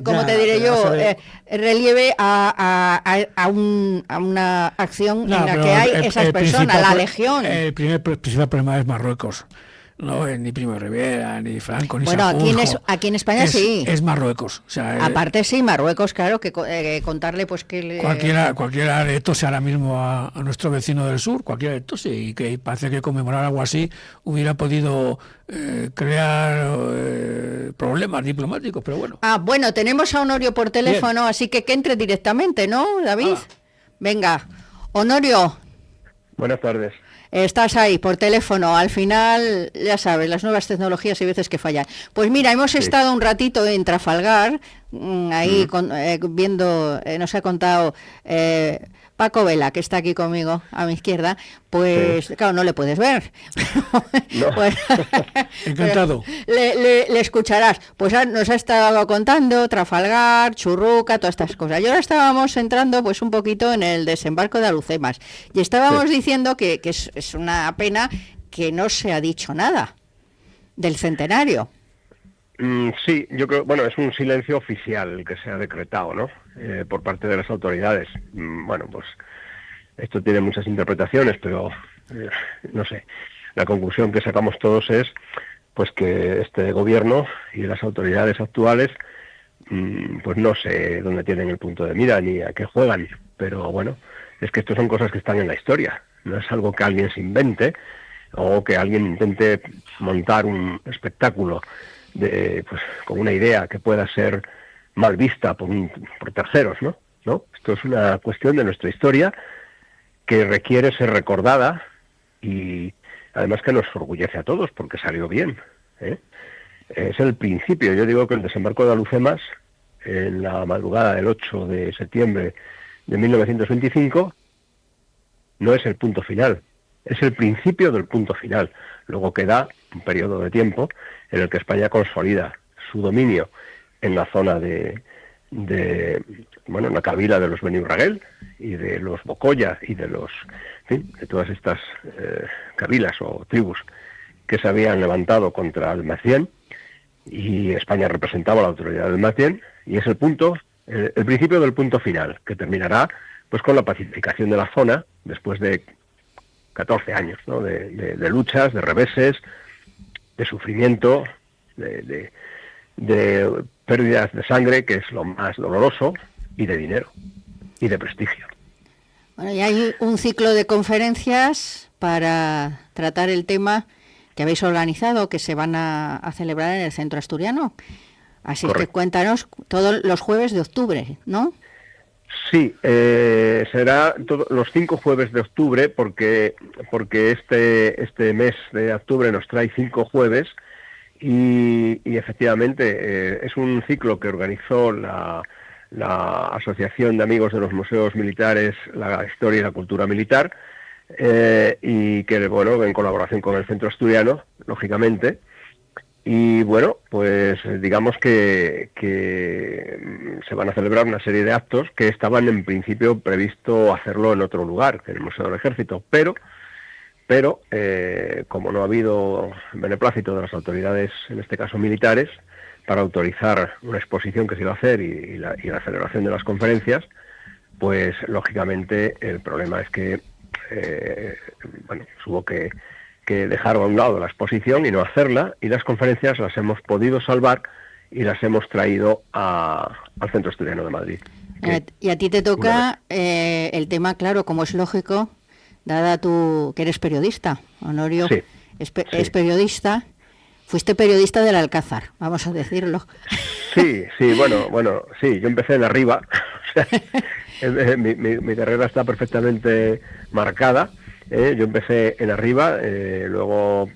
[SPEAKER 2] cómo
[SPEAKER 3] Ya,
[SPEAKER 2] te diré
[SPEAKER 3] pero
[SPEAKER 2] yo,
[SPEAKER 3] vamos a ver.
[SPEAKER 2] relieve a una acción
[SPEAKER 3] No,
[SPEAKER 2] en la
[SPEAKER 3] pero
[SPEAKER 2] que hay esas personas, la Legión?
[SPEAKER 3] El principal problema es Marruecos. No es ni Primo de Rivera, ni Franco, ni
[SPEAKER 2] Bueno,
[SPEAKER 3] Sanjurjo.
[SPEAKER 2] aquí en España sí.
[SPEAKER 3] Es Marruecos. O sea,
[SPEAKER 2] Aparte sí, Marruecos, claro, que contarle pues que...
[SPEAKER 3] cualquiera de estos ahora mismo a nuestro vecino del sur, cualquiera de estos, y que parece que conmemorar algo así hubiera podido crear problemas diplomáticos, pero bueno.
[SPEAKER 2] Ah, bueno, tenemos a Honorio por teléfono, así que entre directamente, ¿no, David? Venga, Honorio,
[SPEAKER 4] Buenas tardes.
[SPEAKER 2] estás ahí por teléfono. Al final, ya sabes, las nuevas tecnologías hay veces que fallan. Pues mira, hemos estado un ratito en Trafalgar, ahí viendo, nos ha contado Paco Vela, que está aquí conmigo a mi izquierda, pues claro, no le puedes ver.
[SPEAKER 4] No.
[SPEAKER 2] Pues,
[SPEAKER 3] Encantado.
[SPEAKER 2] le escucharás. Pues nos ha estado contando Trafalgar, Churruca, todas estas cosas. Y ahora estábamos entrando pues un poquito en el desembarco de Alhucemas. Y estábamos diciendo que es una pena que no se ha dicho nada del centenario.
[SPEAKER 4] Sí, yo creo, bueno, es un silencio oficial el que se ha decretado, ¿no? Por parte de las autoridades. Bueno, pues esto tiene muchas interpretaciones, pero no sé. La conclusión que sacamos todos es, pues que este gobierno y las autoridades actuales, pues no sé dónde tienen el punto de mira ni a qué juegan, pero bueno, es que esto son cosas que están en la historia. No es algo que alguien se invente o que alguien intente montar un espectáculo pues con una idea que pueda ser mal vista por terceros, ¿no? ¿No? Esto es una cuestión de nuestra historia que requiere ser recordada y además que nos orgullece a todos porque salió bien, ¿eh? Es el principio. Yo digo que el desembarco de Alhucemas en la madrugada del 8 de septiembre de 1925 no es el punto final, es el principio del punto final. Luego queda un periodo de tiempo en el que España consolida su dominio en la zona en la cabila de los Beni Urraguel y de los Bocoya y de de todas estas cabilas o tribus que se habían levantado contra Almacien, y España representaba la autoridad del Almacien, y es el principio del punto final, que terminará pues con la pacificación de la zona después de 14 años, ¿no? de luchas, de reveses, de sufrimiento, de pérdidas de sangre, que es lo más doloroso, y de dinero, y de prestigio.
[SPEAKER 2] Bueno, y hay un ciclo de conferencias para tratar el tema que habéis organizado, que se van a celebrar en el Centro Asturiano. Así
[SPEAKER 4] Correcto.
[SPEAKER 2] que cuéntanos todos los jueves de octubre, ¿no?
[SPEAKER 4] Sí, será los 5 jueves de octubre, porque este mes de octubre nos trae 5 jueves, y efectivamente es un ciclo que organizó la Asociación de Amigos de los Museos Militares, la Historia y la Cultura Militar, y que, bueno, en colaboración con el Centro Asturiano, lógicamente. Y bueno, pues digamos que se van a celebrar una serie de actos que estaban en principio previsto hacerlo en otro lugar, en el Museo del Ejército, pero como no ha habido beneplácito de las autoridades, en este caso militares, para autorizar una exposición que se iba a hacer y la celebración de las conferencias, pues lógicamente el problema es que hubo que dejar a un lado la exposición y no hacerla, y las conferencias las hemos podido salvar y las hemos traído al Centro Asturiano de Madrid.
[SPEAKER 2] Y a ti te toca el tema, claro, como es lógico, dada que eres periodista. Honorio
[SPEAKER 4] Sí,
[SPEAKER 2] es periodista, Fuiste periodista del Alcázar, vamos a decirlo.
[SPEAKER 4] Sí, sí, yo empecé en Arriba, o sea, mi carrera está perfectamente marcada. Yo empecé en Arriba, luego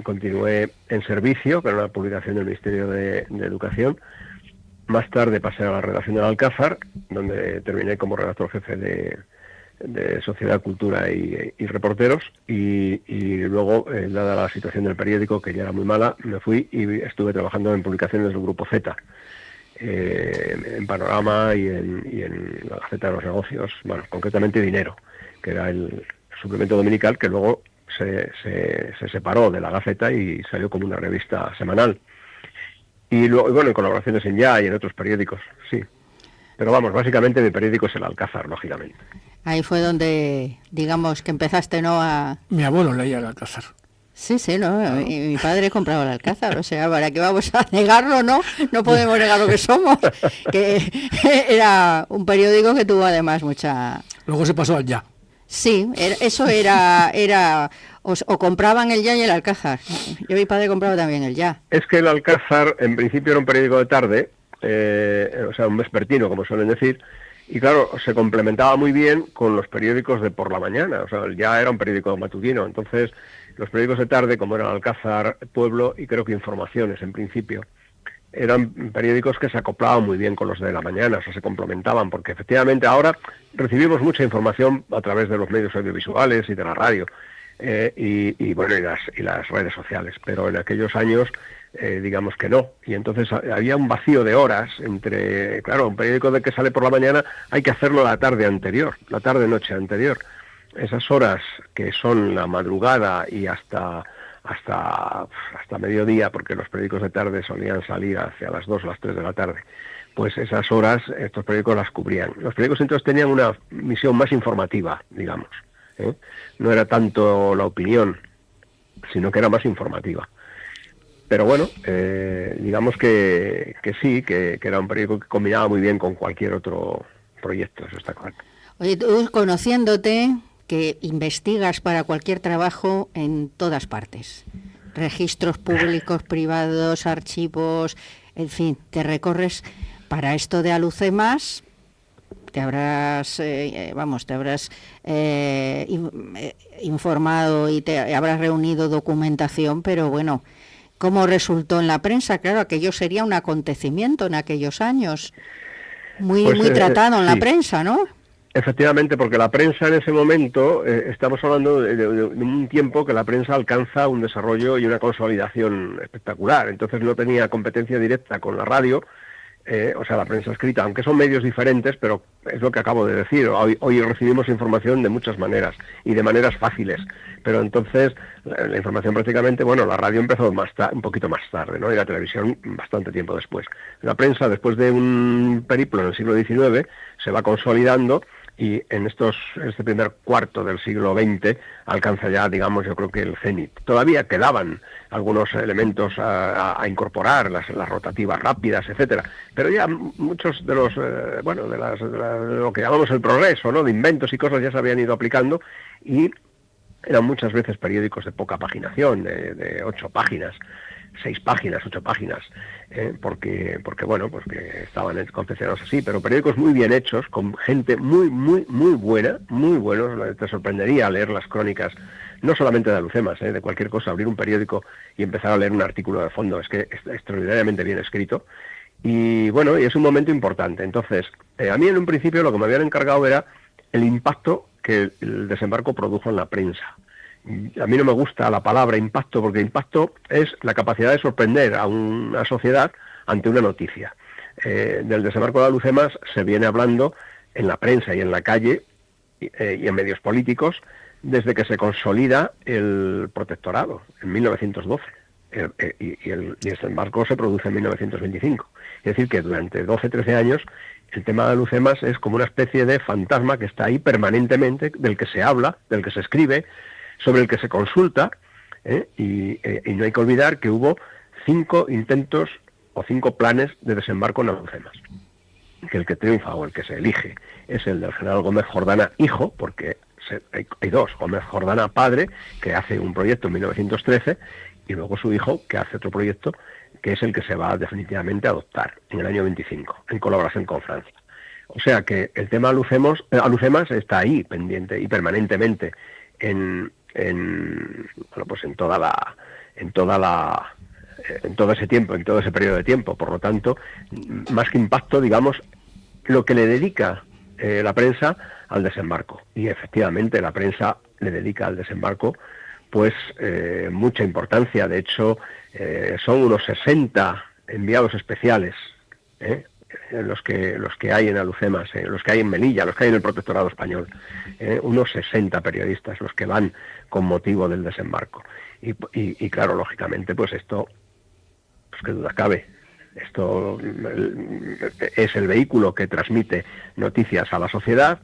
[SPEAKER 4] continué en Servicio, que era una publicación del Ministerio de Educación. Más tarde pasé a la redacción del Alcázar, donde terminé como redactor jefe de Sociedad, Cultura y Reporteros, y luego, dada la situación del periódico, que ya era muy mala, me fui y estuve trabajando en publicaciones del Grupo Z, en Panorama y en la Gaceta de los Negocios, bueno, concretamente Dinero, que era el suplemento dominical que luego se separó de la Gaceta y salió como una revista semanal. Y luego, bueno, en colaboraciones en Ya y en otros periódicos, sí. Pero vamos, básicamente mi periódico es el Alcázar, lógicamente.
[SPEAKER 2] Ahí fue donde, digamos, que empezaste, ¿no?
[SPEAKER 3] Mi abuelo leía el Alcázar.
[SPEAKER 2] Sí, ¿no? Mi padre compraba el Alcázar, o sea, ¿para qué vamos a negarlo, no? No podemos negar lo que somos. Que era un periódico que tuvo además mucha...
[SPEAKER 3] Luego se pasó al Ya.
[SPEAKER 2] Sí, eso era o compraban el Ya y el Alcázar. Yo mi padre compraba también el Ya.
[SPEAKER 4] Es que el Alcázar, en principio, era un periódico de tarde, o sea, un vespertino, como suelen decir, y claro, se complementaba muy bien con los periódicos de por la mañana, o sea, el Ya era un periódico matutino, entonces los periódicos de tarde, como eran Alcázar, Pueblo y creo que Informaciones en principio, eran periódicos que se acoplaban muy bien con los de la mañana, o sea, se complementaban, porque efectivamente ahora recibimos mucha información a través de los medios audiovisuales y de la radio, y las redes sociales, pero en aquellos años digamos que no, y entonces había un vacío de horas entre, claro, un periódico de que sale por la mañana hay que hacerlo la tarde anterior, la tarde-noche anterior, esas horas que son la madrugada y hasta mediodía, porque los periódicos de tarde solían salir hacia las 2 o las 3 de la tarde, pues esas horas estos periódicos las cubrían. Los periódicos entonces tenían una misión más informativa, digamos, ¿eh? No era tanto la opinión, sino que era más informativa. Pero bueno, digamos que sí, que era un periódico que combinaba muy bien con cualquier otro proyecto, eso está claro.
[SPEAKER 2] Oye, tú conociéndote, que investigas para cualquier trabajo en todas partes, registros públicos, privados, archivos, en fin, te recorres para esto de Alucemas, te habrás informado y te habrás reunido documentación, pero bueno, ¿cómo resultó en la prensa? Claro, aquello sería un acontecimiento en aquellos años, muy tratado en la prensa, ¿no?
[SPEAKER 4] Efectivamente, porque la prensa en ese momento, estamos hablando de un tiempo que la prensa alcanza un desarrollo y una consolidación espectacular, entonces no tenía competencia directa con la radio, o sea, la prensa escrita, aunque son medios diferentes, pero es lo que acabo de decir, hoy recibimos información de muchas maneras y de maneras fáciles, pero entonces la información prácticamente, bueno, la radio empezó un poquito más tarde, ¿no? Y la televisión bastante tiempo después. La prensa, después de un periplo en el siglo XIX, se va consolidando y en este primer cuarto del siglo XX alcanza ya, digamos, yo creo que el cenit. Todavía quedaban algunos elementos a incorporar, las rotativas rápidas, etcétera, pero ya muchos de los, de lo que llamamos el progreso, ¿no? De inventos y cosas ya se habían ido aplicando y eran muchas veces periódicos de poca paginación, de 8 páginas, 6 páginas, 8 páginas, porque bueno, pues que estaban confeccionados así, pero periódicos muy bien hechos, con gente muy buena, muy buenos. Te sorprendería leer las crónicas, no solamente de Alucemas, de cualquier cosa, abrir un periódico y empezar a leer un artículo de fondo, es que es extraordinariamente bien escrito, y bueno, y es un momento importante. Entonces, a mí en un principio lo que me habían encargado era el impacto que el desembarco produjo en la prensa. A mí no me gusta la palabra impacto, porque impacto es la capacidad de sorprender a una sociedad ante una noticia. Del desembarco de Alucemas se viene hablando en la prensa y en la calle y en medios políticos desde que se consolida el protectorado en 1912. Y el desembarco se produce en 1925. Es decir, que durante 12-13 años el tema de Alucemas es como una especie de fantasma que está ahí permanentemente, del que se habla, del que se escribe, sobre el que se consulta, y no hay que olvidar que hubo 5 intentos o 5 planes de desembarco en Alucemas. Que el que triunfa o el que se elige es el del general Gómez Jordana, hijo, porque hay 2, Gómez Jordana padre, que hace un proyecto en 1913, y luego su hijo, que hace otro proyecto, que es el que se va definitivamente a adoptar en el año 25, en colaboración con Francia. O sea que el tema Alucemas está ahí, pendiente y permanentemente en todo ese tiempo, en todo ese periodo de tiempo. Por lo tanto, más que impacto, digamos, lo que le dedica la prensa al desembarco. Y efectivamente la prensa le dedica al desembarco pues mucha importancia. De hecho, son unos 60 enviados especiales, los que hay en Alucemas, los que hay en Melilla, los que hay en el Protectorado Español, unos 60 periodistas los que van con motivo del desembarco. Y claro, lógicamente, pues esto, pues qué duda cabe, esto es el vehículo que transmite noticias a la sociedad,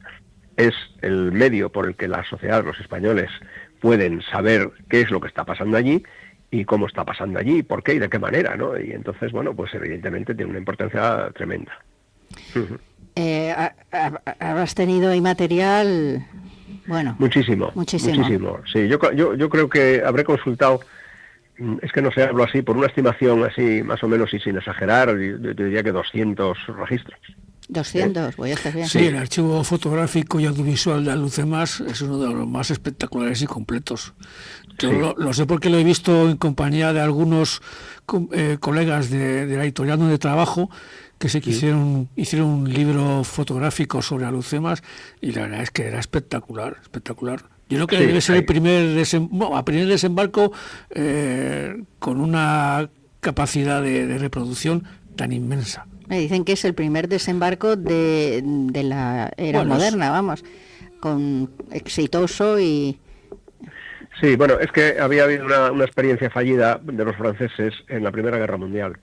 [SPEAKER 4] es el medio por el que la sociedad, los españoles, pueden saber qué es lo que está pasando allí y cómo está pasando allí, por qué y de qué manera, ¿no? Y entonces, bueno, pues evidentemente tiene una importancia tremenda.
[SPEAKER 2] Habrás tenido ahí material, bueno...
[SPEAKER 4] Muchísimo. Sí, yo creo que habré consultado, es que no sé, hablo así, por una estimación así, más o menos, y sin exagerar, yo diría que 200 registros.
[SPEAKER 2] 200, voy a estar bien.
[SPEAKER 3] Sí, el archivo fotográfico y audiovisual de Alucemas es uno de los más espectaculares y completos. Yo lo sé porque lo he visto en compañía de algunos colegas de la editorial donde trabajo, que hicieron un libro fotográfico sobre Alucemas, y la verdad es que era espectacular. Yo creo que debe ser el primer desembarco con una capacidad de reproducción tan inmensa.
[SPEAKER 2] Me dicen que es el primer desembarco de la era moderna, vamos, con exitoso y...
[SPEAKER 4] Sí, bueno, es que había habido una experiencia fallida de los franceses en la Primera Guerra Mundial,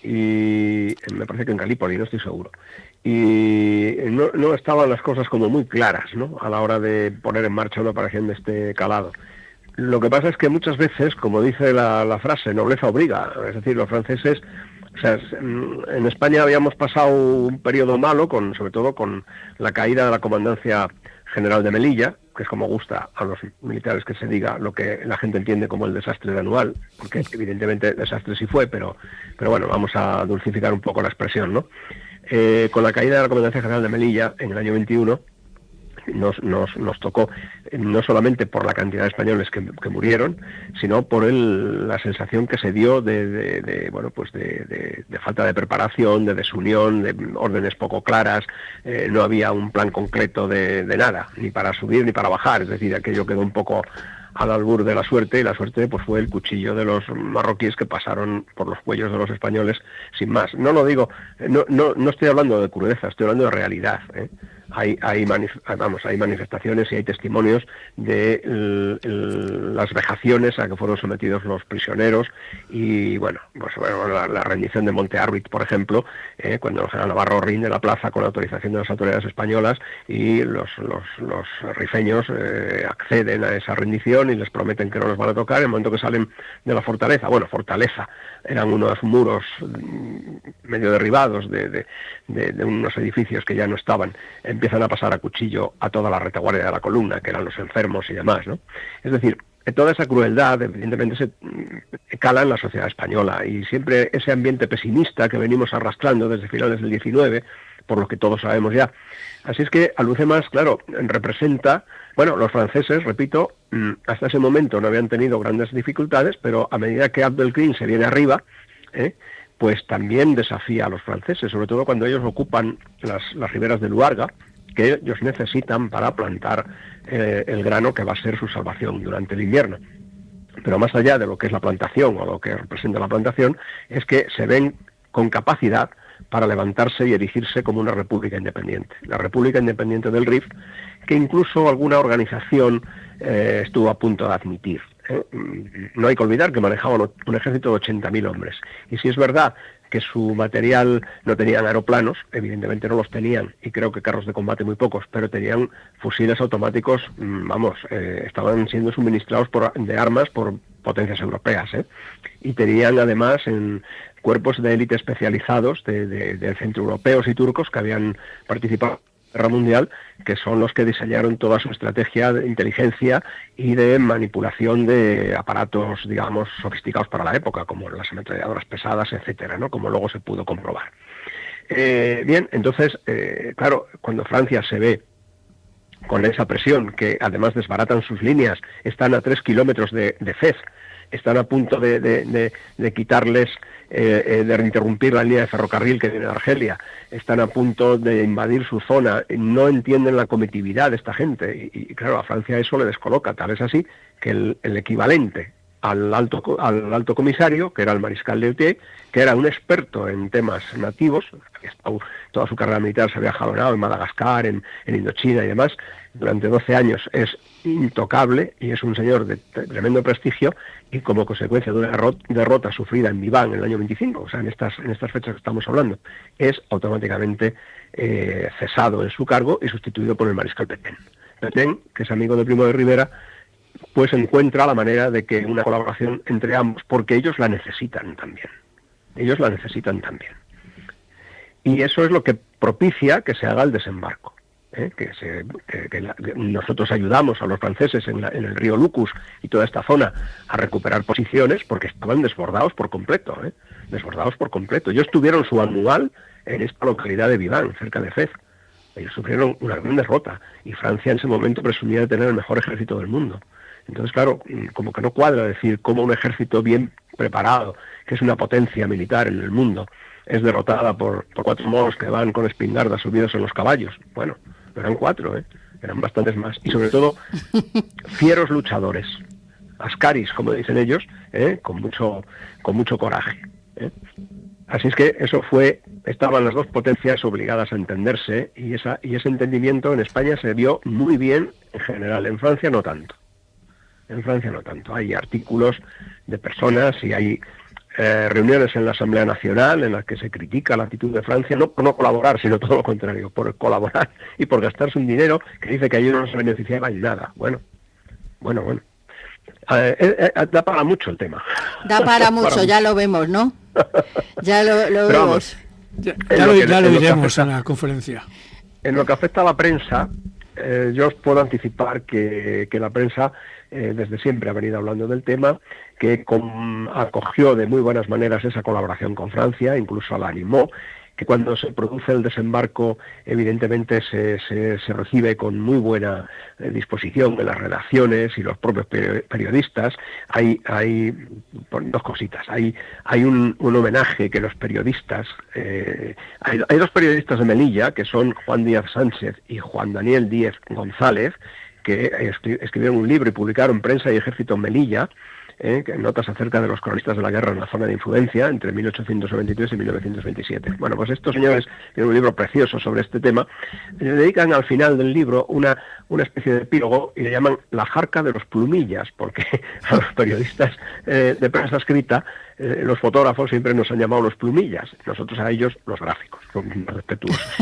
[SPEAKER 4] y me parece que en Galípoli, no estoy seguro, y no estaban las cosas como muy claras, ¿no?, a la hora de poner en marcha una operación de este calado. Lo que pasa es que muchas veces, como dice la frase, nobleza obliga, es decir, los franceses... O sea, en España habíamos pasado un periodo malo, sobre todo con la caída de la Comandancia General de Melilla, que es como gusta a los militares que se diga lo que la gente entiende como el desastre de Anual, porque evidentemente desastre sí fue, pero bueno, vamos a dulcificar un poco la expresión, ¿no? Con la caída de la Comandancia General de Melilla en el año 21, nos tocó no solamente por la cantidad de españoles que murieron, sino por la sensación que se dio de falta de preparación, de desunión, de órdenes poco claras. No había un plan concreto de nada, ni para subir ni para bajar, es decir, aquello quedó un poco al albur de la suerte, y la suerte pues fue el cuchillo de los marroquíes que pasaron por los cuellos de los españoles sin más. No lo digo, no estoy hablando de crudeza, estoy hablando de realidad, ¿eh? Hay manifestaciones y hay testimonios de las vejaciones a que fueron sometidos los prisioneros, y la rendición de Monte Árbit, por ejemplo, cuando el general Navarro rinde la plaza con la autorización de las autoridades españolas, y los rifeños acceden a esa rendición y les prometen que no los van a tocar en el momento que salen de la fortaleza. Bueno, fortaleza, eran unos muros medio derribados de unos edificios que ya no estaban. Empiezan a pasar a cuchillo a toda la retaguardia de la columna, que eran los enfermos y demás, ¿no? Es decir, toda esa crueldad evidentemente se cala en la sociedad española, y siempre ese ambiente pesimista que venimos arrastrando desde finales del 19, por lo que todos sabemos ya. Así es que Alucemas, claro, representa, los franceses, repito, hasta ese momento no habían tenido grandes dificultades, pero a medida que Abdelkrim se viene arriba, pues también desafía a los franceses, sobre todo cuando ellos ocupan las riberas de Luarga, que ellos necesitan para plantar el grano que va a ser su salvación durante el invierno. Pero más allá de lo que es la plantación o lo que representa la plantación, es que se ven con capacidad para levantarse y erigirse como una república independiente. La República Independiente del Rif, que incluso alguna organización estuvo a punto de admitir. No hay que olvidar que manejaban un ejército de 80.000 hombres. Y si es verdad que su material no tenían aeroplanos, evidentemente no los tenían, y creo que carros de combate muy pocos, pero tenían fusiles automáticos, estaban siendo suministrados de armas por potencias europeas, y tenían además en cuerpos de élite especializados de centroeuropeos y turcos que habían participado Guerra Mundial, que son los que diseñaron toda su estrategia de inteligencia y de manipulación de aparatos, digamos, sofisticados para la época, como las ametralladoras pesadas, etcétera, ¿no? Como luego se pudo comprobar. Bien, entonces, claro, cuando Francia se ve con esa presión, que además desbaratan sus líneas, están a 3 kilómetros de Fez, están a punto de quitarles, de interrumpir la línea de ferrocarril que viene de Argelia, están a punto de invadir su zona, no entienden la comitividad de esta gente, y claro, a Francia eso le descoloca, tal es así que el equivalente al alto comisario, que era el mariscal Leyte, que era un experto en temas nativos, había estado toda su carrera militar, se había jalonado en Madagascar, en Indochina y demás, durante 12 años, es intocable y es un señor de tremendo prestigio, y como consecuencia de una derrota sufrida en Viván en el año 25, o sea, en estas fechas que estamos hablando, es automáticamente cesado en su cargo y sustituido por el mariscal Pétain. Pétain, que es amigo de Primo de Rivera, pues encuentra la manera de que una colaboración entre ambos, porque ellos la necesitan también. Ellos la necesitan también. Y eso es lo que propicia que se haga el desembarco. Que nosotros ayudamos a los franceses en el río Lucus y toda esta zona a recuperar posiciones porque estaban desbordados por completo. Desbordados por completo. Ellos tuvieron su anual en esta localidad de Viván, cerca de Fez. Ellos sufrieron una gran derrota y Francia en ese momento presumía de tener el mejor ejército del mundo. Entonces, claro, como que no cuadra decir cómo un ejército bien preparado, que es una potencia militar en el mundo, es derrotada por 4 moros que van con espingardas subidos en los caballos. Bueno, no eran 4, eran bastantes más. Y sobre todo, fieros luchadores, ascaris, como dicen ellos, con mucho coraje. Así es que eso estaban las dos potencias obligadas a entenderse, y ese entendimiento en España se vio muy bien en general, en Francia no tanto. En Francia no tanto. Hay artículos de personas y hay reuniones en la Asamblea Nacional en las que se critica la actitud de Francia, no por no colaborar, sino todo lo contrario, por colaborar y por gastarse un dinero que dice que allí no se beneficiaba en nada. Bueno. Da para mucho el tema.
[SPEAKER 2] Da para mucho, ya lo vemos, ¿no? Ya lo vemos.
[SPEAKER 3] Ya lo diremos en la conferencia.
[SPEAKER 4] En lo que afecta a la prensa, yo os puedo anticipar que la prensa desde siempre ha venido hablando del tema, que acogió de muy buenas maneras esa colaboración con Francia, incluso la animó, que cuando se produce el desembarco evidentemente se recibe con muy buena disposición en las redacciones y los propios periodistas. Hay dos cositas. Hay un homenaje que los periodistas, hay 2 periodistas de Melilla, que son Juan Díaz Sánchez y Juan Daniel Díez González, que escribieron un libro y publicaron Prensa y Ejército en Melilla, notas acerca de los cronistas de la guerra en la zona de influencia entre 1893 y 1927. Bueno, pues estos señores tienen un libro precioso sobre este tema, le dedican al final del libro una especie de epílogo y le llaman La jarca de los plumillas, porque a los periodistas de prensa escrita, los fotógrafos siempre nos han llamado los plumillas, nosotros a ellos los gráficos, son más respetuosos.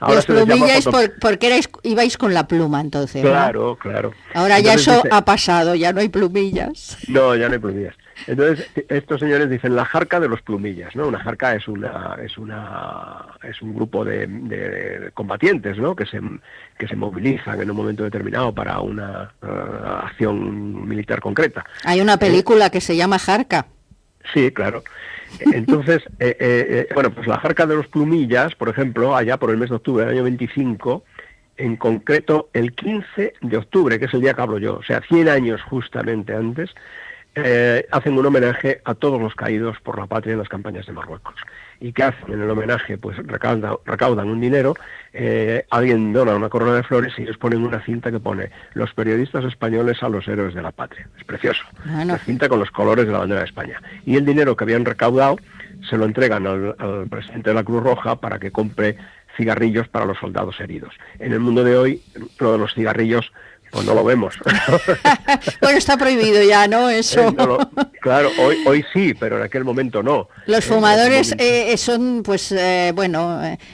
[SPEAKER 2] Ahora los plumillas porque ibais con la pluma, entonces, ¿no?
[SPEAKER 4] Claro.
[SPEAKER 2] Ahora entonces ya eso ha pasado, ya no hay plumillas.
[SPEAKER 4] No, ya no hay plumillas. Entonces estos señores dicen la jarca de los plumillas, ¿no? Una jarca es un grupo de combatientes, ¿no? Que se movilizan en un momento determinado para una acción militar concreta.
[SPEAKER 2] Hay una película que se llama Jarca.
[SPEAKER 4] Sí, claro. Entonces, bueno, pues la jarca de los plumillas, por ejemplo, allá por el mes de octubre del año 25, en concreto el 15 de octubre, que es el día que hablo yo, o sea, 100 años justamente antes, hacen un homenaje a todos los caídos por la patria en las campañas de Marruecos. ¿Y qué hacen en el homenaje? Pues recaudan un dinero, alguien dona una corona de flores y ellos ponen una cinta que pone los periodistas españoles a los héroes de la patria. Es precioso. Bueno. La cinta con los colores de la bandera de España. Y el dinero que habían recaudado se lo entregan al presidente de la Cruz Roja para que compre cigarrillos para los soldados heridos. En el mundo de hoy, lo de los cigarrillos pues no lo vemos.
[SPEAKER 2] Bueno, está prohibido ya, ¿no? Eso.
[SPEAKER 4] Claro, hoy sí, pero en aquel momento no.
[SPEAKER 2] Los fumadores son, pues,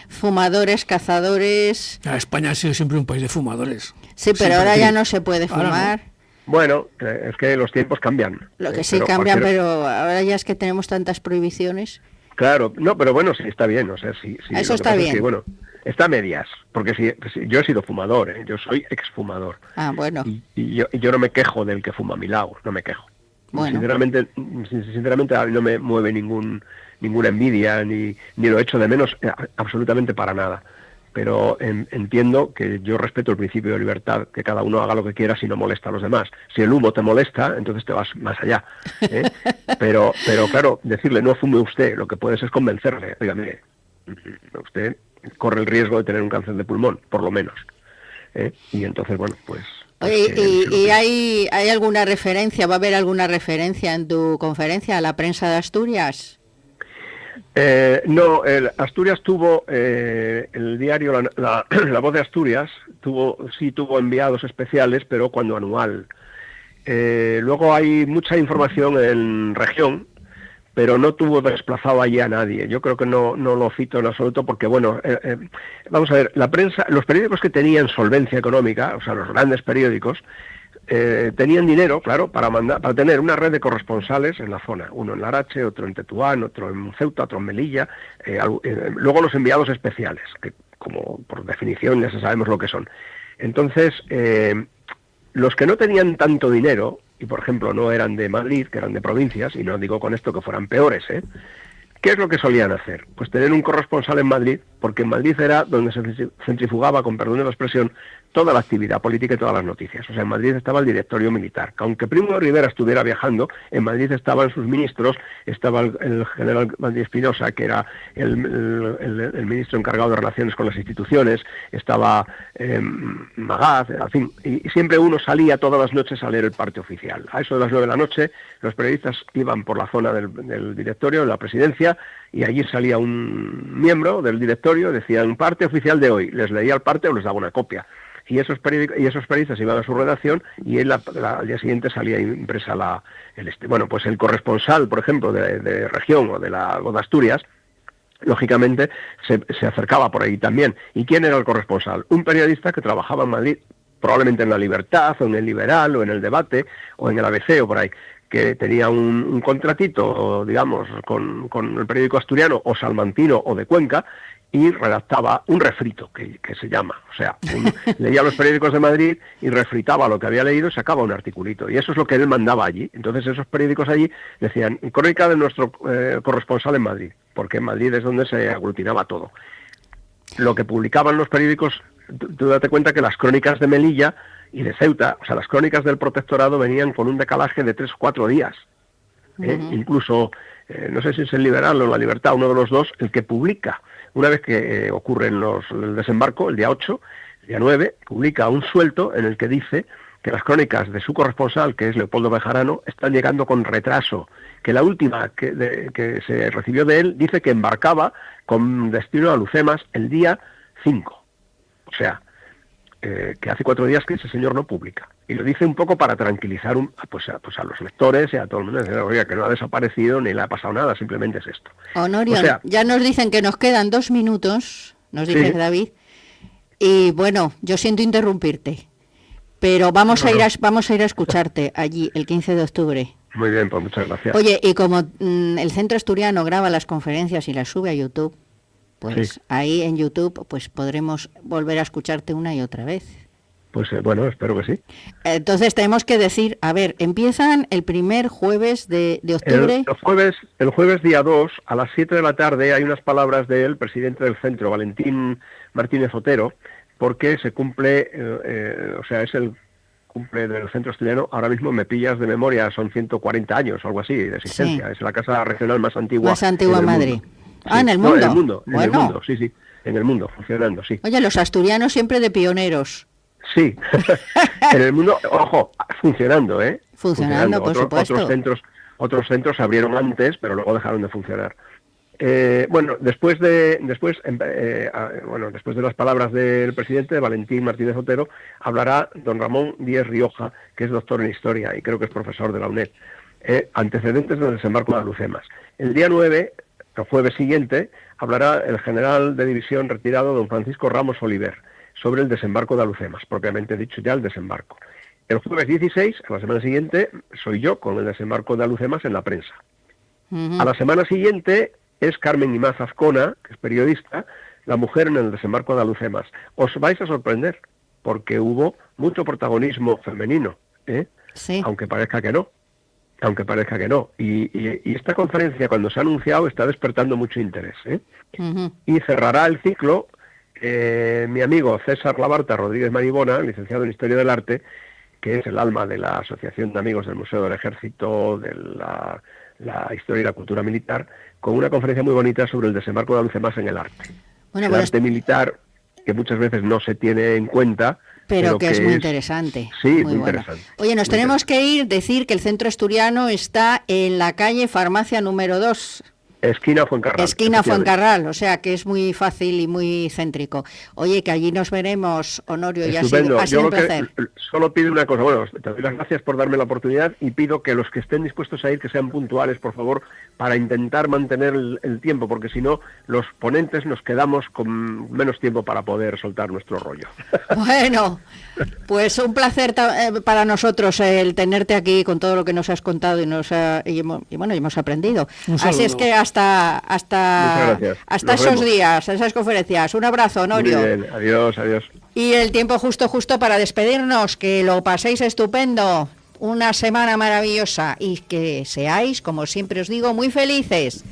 [SPEAKER 2] fumadores, cazadores.
[SPEAKER 3] España ha sido siempre un país de fumadores.
[SPEAKER 2] Sí, pero ahora ya no se puede fumar.
[SPEAKER 4] No. Bueno, es que los tiempos cambian.
[SPEAKER 2] Lo que sí cambian, pero ahora ya es que tenemos tantas prohibiciones.
[SPEAKER 4] Claro, no, pero bueno, sí está bien, o sea, sí.
[SPEAKER 2] Eso está bien.
[SPEAKER 4] Es que, bueno, está a medias, porque si yo he sido fumador, yo soy exfumador.
[SPEAKER 2] Ah, bueno.
[SPEAKER 4] Y yo no me quejo del que fuma a mi lado, no me quejo.
[SPEAKER 2] Bueno.
[SPEAKER 4] Sinceramente no me mueve ninguna envidia, ni lo echo de menos absolutamente para nada. Pero entiendo que yo respeto el principio de libertad, que cada uno haga lo que quiera si no molesta a los demás. Si el humo te molesta, entonces te vas más allá. Pero claro, decirle no fume usted, lo que puedes es convencerle. Oiga, mire, usted corre el riesgo de tener un cáncer de pulmón, por lo menos. Y entonces, bueno, pues...
[SPEAKER 2] Oye, ¿y hay alguna referencia, va a haber alguna referencia en tu conferencia a la prensa de Asturias?
[SPEAKER 4] No, Asturias tuvo, el diario La Voz de Asturias tuvo enviados especiales, pero cuando anual. Luego hay mucha información en región, pero no tuvo desplazado allí a nadie. Yo creo que no lo cito en absoluto porque, bueno, vamos a ver, la prensa, los periódicos que tenían solvencia económica, o sea, los grandes periódicos, tenían dinero, claro, para tener una red de corresponsales en la zona, uno en Larache, otro en Tetuán, otro en Ceuta, otro en Melilla, luego los enviados especiales, que como por definición ya sabemos lo que son. Entonces, los que no tenían tanto dinero, y por ejemplo no eran de Madrid, que eran de provincias, y no digo con esto que fueran peores, ¿qué es lo que solían hacer? Pues tener un corresponsal en Madrid, porque en Madrid era donde se centrifugaba, con perdón de la expresión, toda la actividad política y todas las noticias. O sea, en Madrid estaba el directorio militar. Aunque Primo de Rivera estuviera viajando, en Madrid estaban sus ministros, estaba el general Madrid Espinosa, que era el ministro encargado de relaciones con las instituciones, estaba Magaz, en fin, y siempre uno salía todas las noches a leer el parte oficial. A eso de las 9 de la noche, los periodistas iban por la zona del directorio, de la presidencia, y allí salía un miembro del directorio, decían parte oficial de hoy, les leía el parte o les daba una copia. Y esos periodistas iban a su redacción y al día siguiente salía impresa pues el corresponsal, por ejemplo, de región o de la Voz de Asturias, lógicamente se acercaba por ahí también. ¿Y quién era el corresponsal? Un periodista que trabajaba en Madrid, probablemente en La Libertad, o en El Liberal, o en El Debate, o en el ABC, o por ahí, que tenía un contratito, digamos, con el periódico asturiano, o salmantino, o de Cuenca, y redactaba un refrito, que se llama. O sea, leía los periódicos de Madrid y refritaba lo que había leído y sacaba un articulito. Y eso es lo que él mandaba allí. Entonces esos periódicos allí decían, crónica de nuestro corresponsal en Madrid, porque en Madrid es donde se aglutinaba todo. Lo que publicaban los periódicos, tú date cuenta que las crónicas de Melilla y de Ceuta, o sea, las crónicas del protectorado venían con un decalaje de 3 o 4 días. Incluso, no sé si es El Liberal o La Libertad, uno de los dos, el que publica. Una vez que ocurre el desembarco, el día 8, el día 9, publica un suelto en el que dice que las crónicas de su corresponsal, que es Leopoldo Bejarano, están llegando con retraso, que la última que se recibió de él dice que embarcaba con destino a Lucemas el día 5. O sea, que hace 4 días que ese señor no publica. Y lo dice un poco para tranquilizar a los lectores y a todo el mundo. Decir, oiga, que no ha desaparecido ni le ha pasado nada, simplemente es esto.
[SPEAKER 2] Honorio,
[SPEAKER 4] o sea,
[SPEAKER 2] ya nos dicen que nos quedan 2 minutos, nos dice
[SPEAKER 4] sí.
[SPEAKER 2] David. Y bueno, yo siento interrumpirte, pero vamos a ir a escucharte allí el 15 de octubre.
[SPEAKER 4] Muy bien, pues muchas gracias.
[SPEAKER 2] Oye, y como el Centro Asturiano graba las conferencias y las sube a YouTube, pues
[SPEAKER 4] sí.
[SPEAKER 2] Ahí en YouTube pues podremos volver a escucharte una y otra vez.
[SPEAKER 4] Pues bueno, espero que sí.
[SPEAKER 2] Entonces tenemos que decir, a ver, empiezan el primer jueves de octubre.
[SPEAKER 4] El jueves día 2, a las 7 de la tarde, hay unas palabras del presidente del centro, Valentín Martínez Otero, porque se cumple, es el cumple del centro asturiano, ahora mismo me pillas de memoria, son 140 años o algo así de existencia. Sí. Es la casa regional más antigua.
[SPEAKER 2] Más antigua en Madrid.
[SPEAKER 4] Mundo.
[SPEAKER 2] Ah, en el mundo.
[SPEAKER 4] No, en el mundo,
[SPEAKER 2] bueno.
[SPEAKER 4] en el mundo, sí, en el mundo, funcionando, sí.
[SPEAKER 2] Oye, los asturianos siempre de pioneros.
[SPEAKER 4] Sí, en el mundo, ojo, funcionando,
[SPEAKER 2] Funcionando, por supuesto.
[SPEAKER 4] Otros centros se abrieron antes, pero luego dejaron de funcionar. Después de las palabras del presidente, Valentín Martínez Otero, hablará don Ramón Díez Rioja, que es doctor en Historia y creo que es profesor de la UNED. Antecedentes del desembarco de Alucemas. El día 9, el jueves siguiente, hablará el general de división retirado don Francisco Ramos Oliver, sobre el desembarco de Alucemas, propiamente dicho ya el desembarco. El jueves 16, a la semana siguiente, soy yo con el desembarco de Alucemas en la prensa. A la semana siguiente es Carmen Imaz Azcona, que es periodista, la mujer en el desembarco de Alhucemas. Os vais a sorprender, porque hubo mucho protagonismo femenino,
[SPEAKER 2] Sí.
[SPEAKER 4] aunque parezca que no. Y esta conferencia, cuando se ha anunciado, está despertando mucho interés.
[SPEAKER 2] Ujú.
[SPEAKER 4] Y cerrará el ciclo mi amigo César Labarta Rodríguez Maribona, licenciado en Historia del Arte, que es el alma de la Asociación de Amigos del Museo del Ejército, de la Historia y la Cultura Militar, con una conferencia muy bonita sobre el desembarco de Alhucemas en el arte.
[SPEAKER 2] Bueno,
[SPEAKER 4] El
[SPEAKER 2] pues,
[SPEAKER 4] arte militar, que muchas veces no se tiene en cuenta,
[SPEAKER 2] pero que es muy interesante.
[SPEAKER 4] Sí, muy
[SPEAKER 2] bueno.
[SPEAKER 4] interesante.
[SPEAKER 2] Oye, nos
[SPEAKER 4] Muy
[SPEAKER 2] tenemos que ir, decir que el Centro Asturiano está en la calle Farmacia número 2.
[SPEAKER 4] Esquina Fuencarral.
[SPEAKER 2] Esquina
[SPEAKER 4] efectivamente.
[SPEAKER 2] Fuencarral, o sea que es muy fácil y muy céntrico. Oye, que allí nos veremos, Honorio, y
[SPEAKER 4] Estupendo.
[SPEAKER 2] ha sido
[SPEAKER 4] Yo
[SPEAKER 2] un placer.
[SPEAKER 4] solo pido una cosa, bueno, te doy las gracias por darme la oportunidad y pido que los que estén dispuestos a ir, que sean puntuales, por favor, para intentar mantener el tiempo, porque si no, los ponentes nos quedamos con menos tiempo para poder soltar nuestro rollo.
[SPEAKER 2] Bueno, pues un placer para nosotros el tenerte aquí con todo lo que nos has contado y hemos aprendido.
[SPEAKER 3] Un
[SPEAKER 2] Así es
[SPEAKER 3] saludo.
[SPEAKER 2] que hasta
[SPEAKER 4] Muchas gracias.
[SPEAKER 2] hasta
[SPEAKER 4] Nos
[SPEAKER 2] esos
[SPEAKER 4] vemos.
[SPEAKER 2] días, esas conferencias. Un abrazo,
[SPEAKER 4] Muy
[SPEAKER 2] Honorio.
[SPEAKER 4] bien, adiós.
[SPEAKER 2] Y el tiempo justo para despedirnos, que lo paséis estupendo, una semana maravillosa y que seáis, como siempre os digo, muy felices.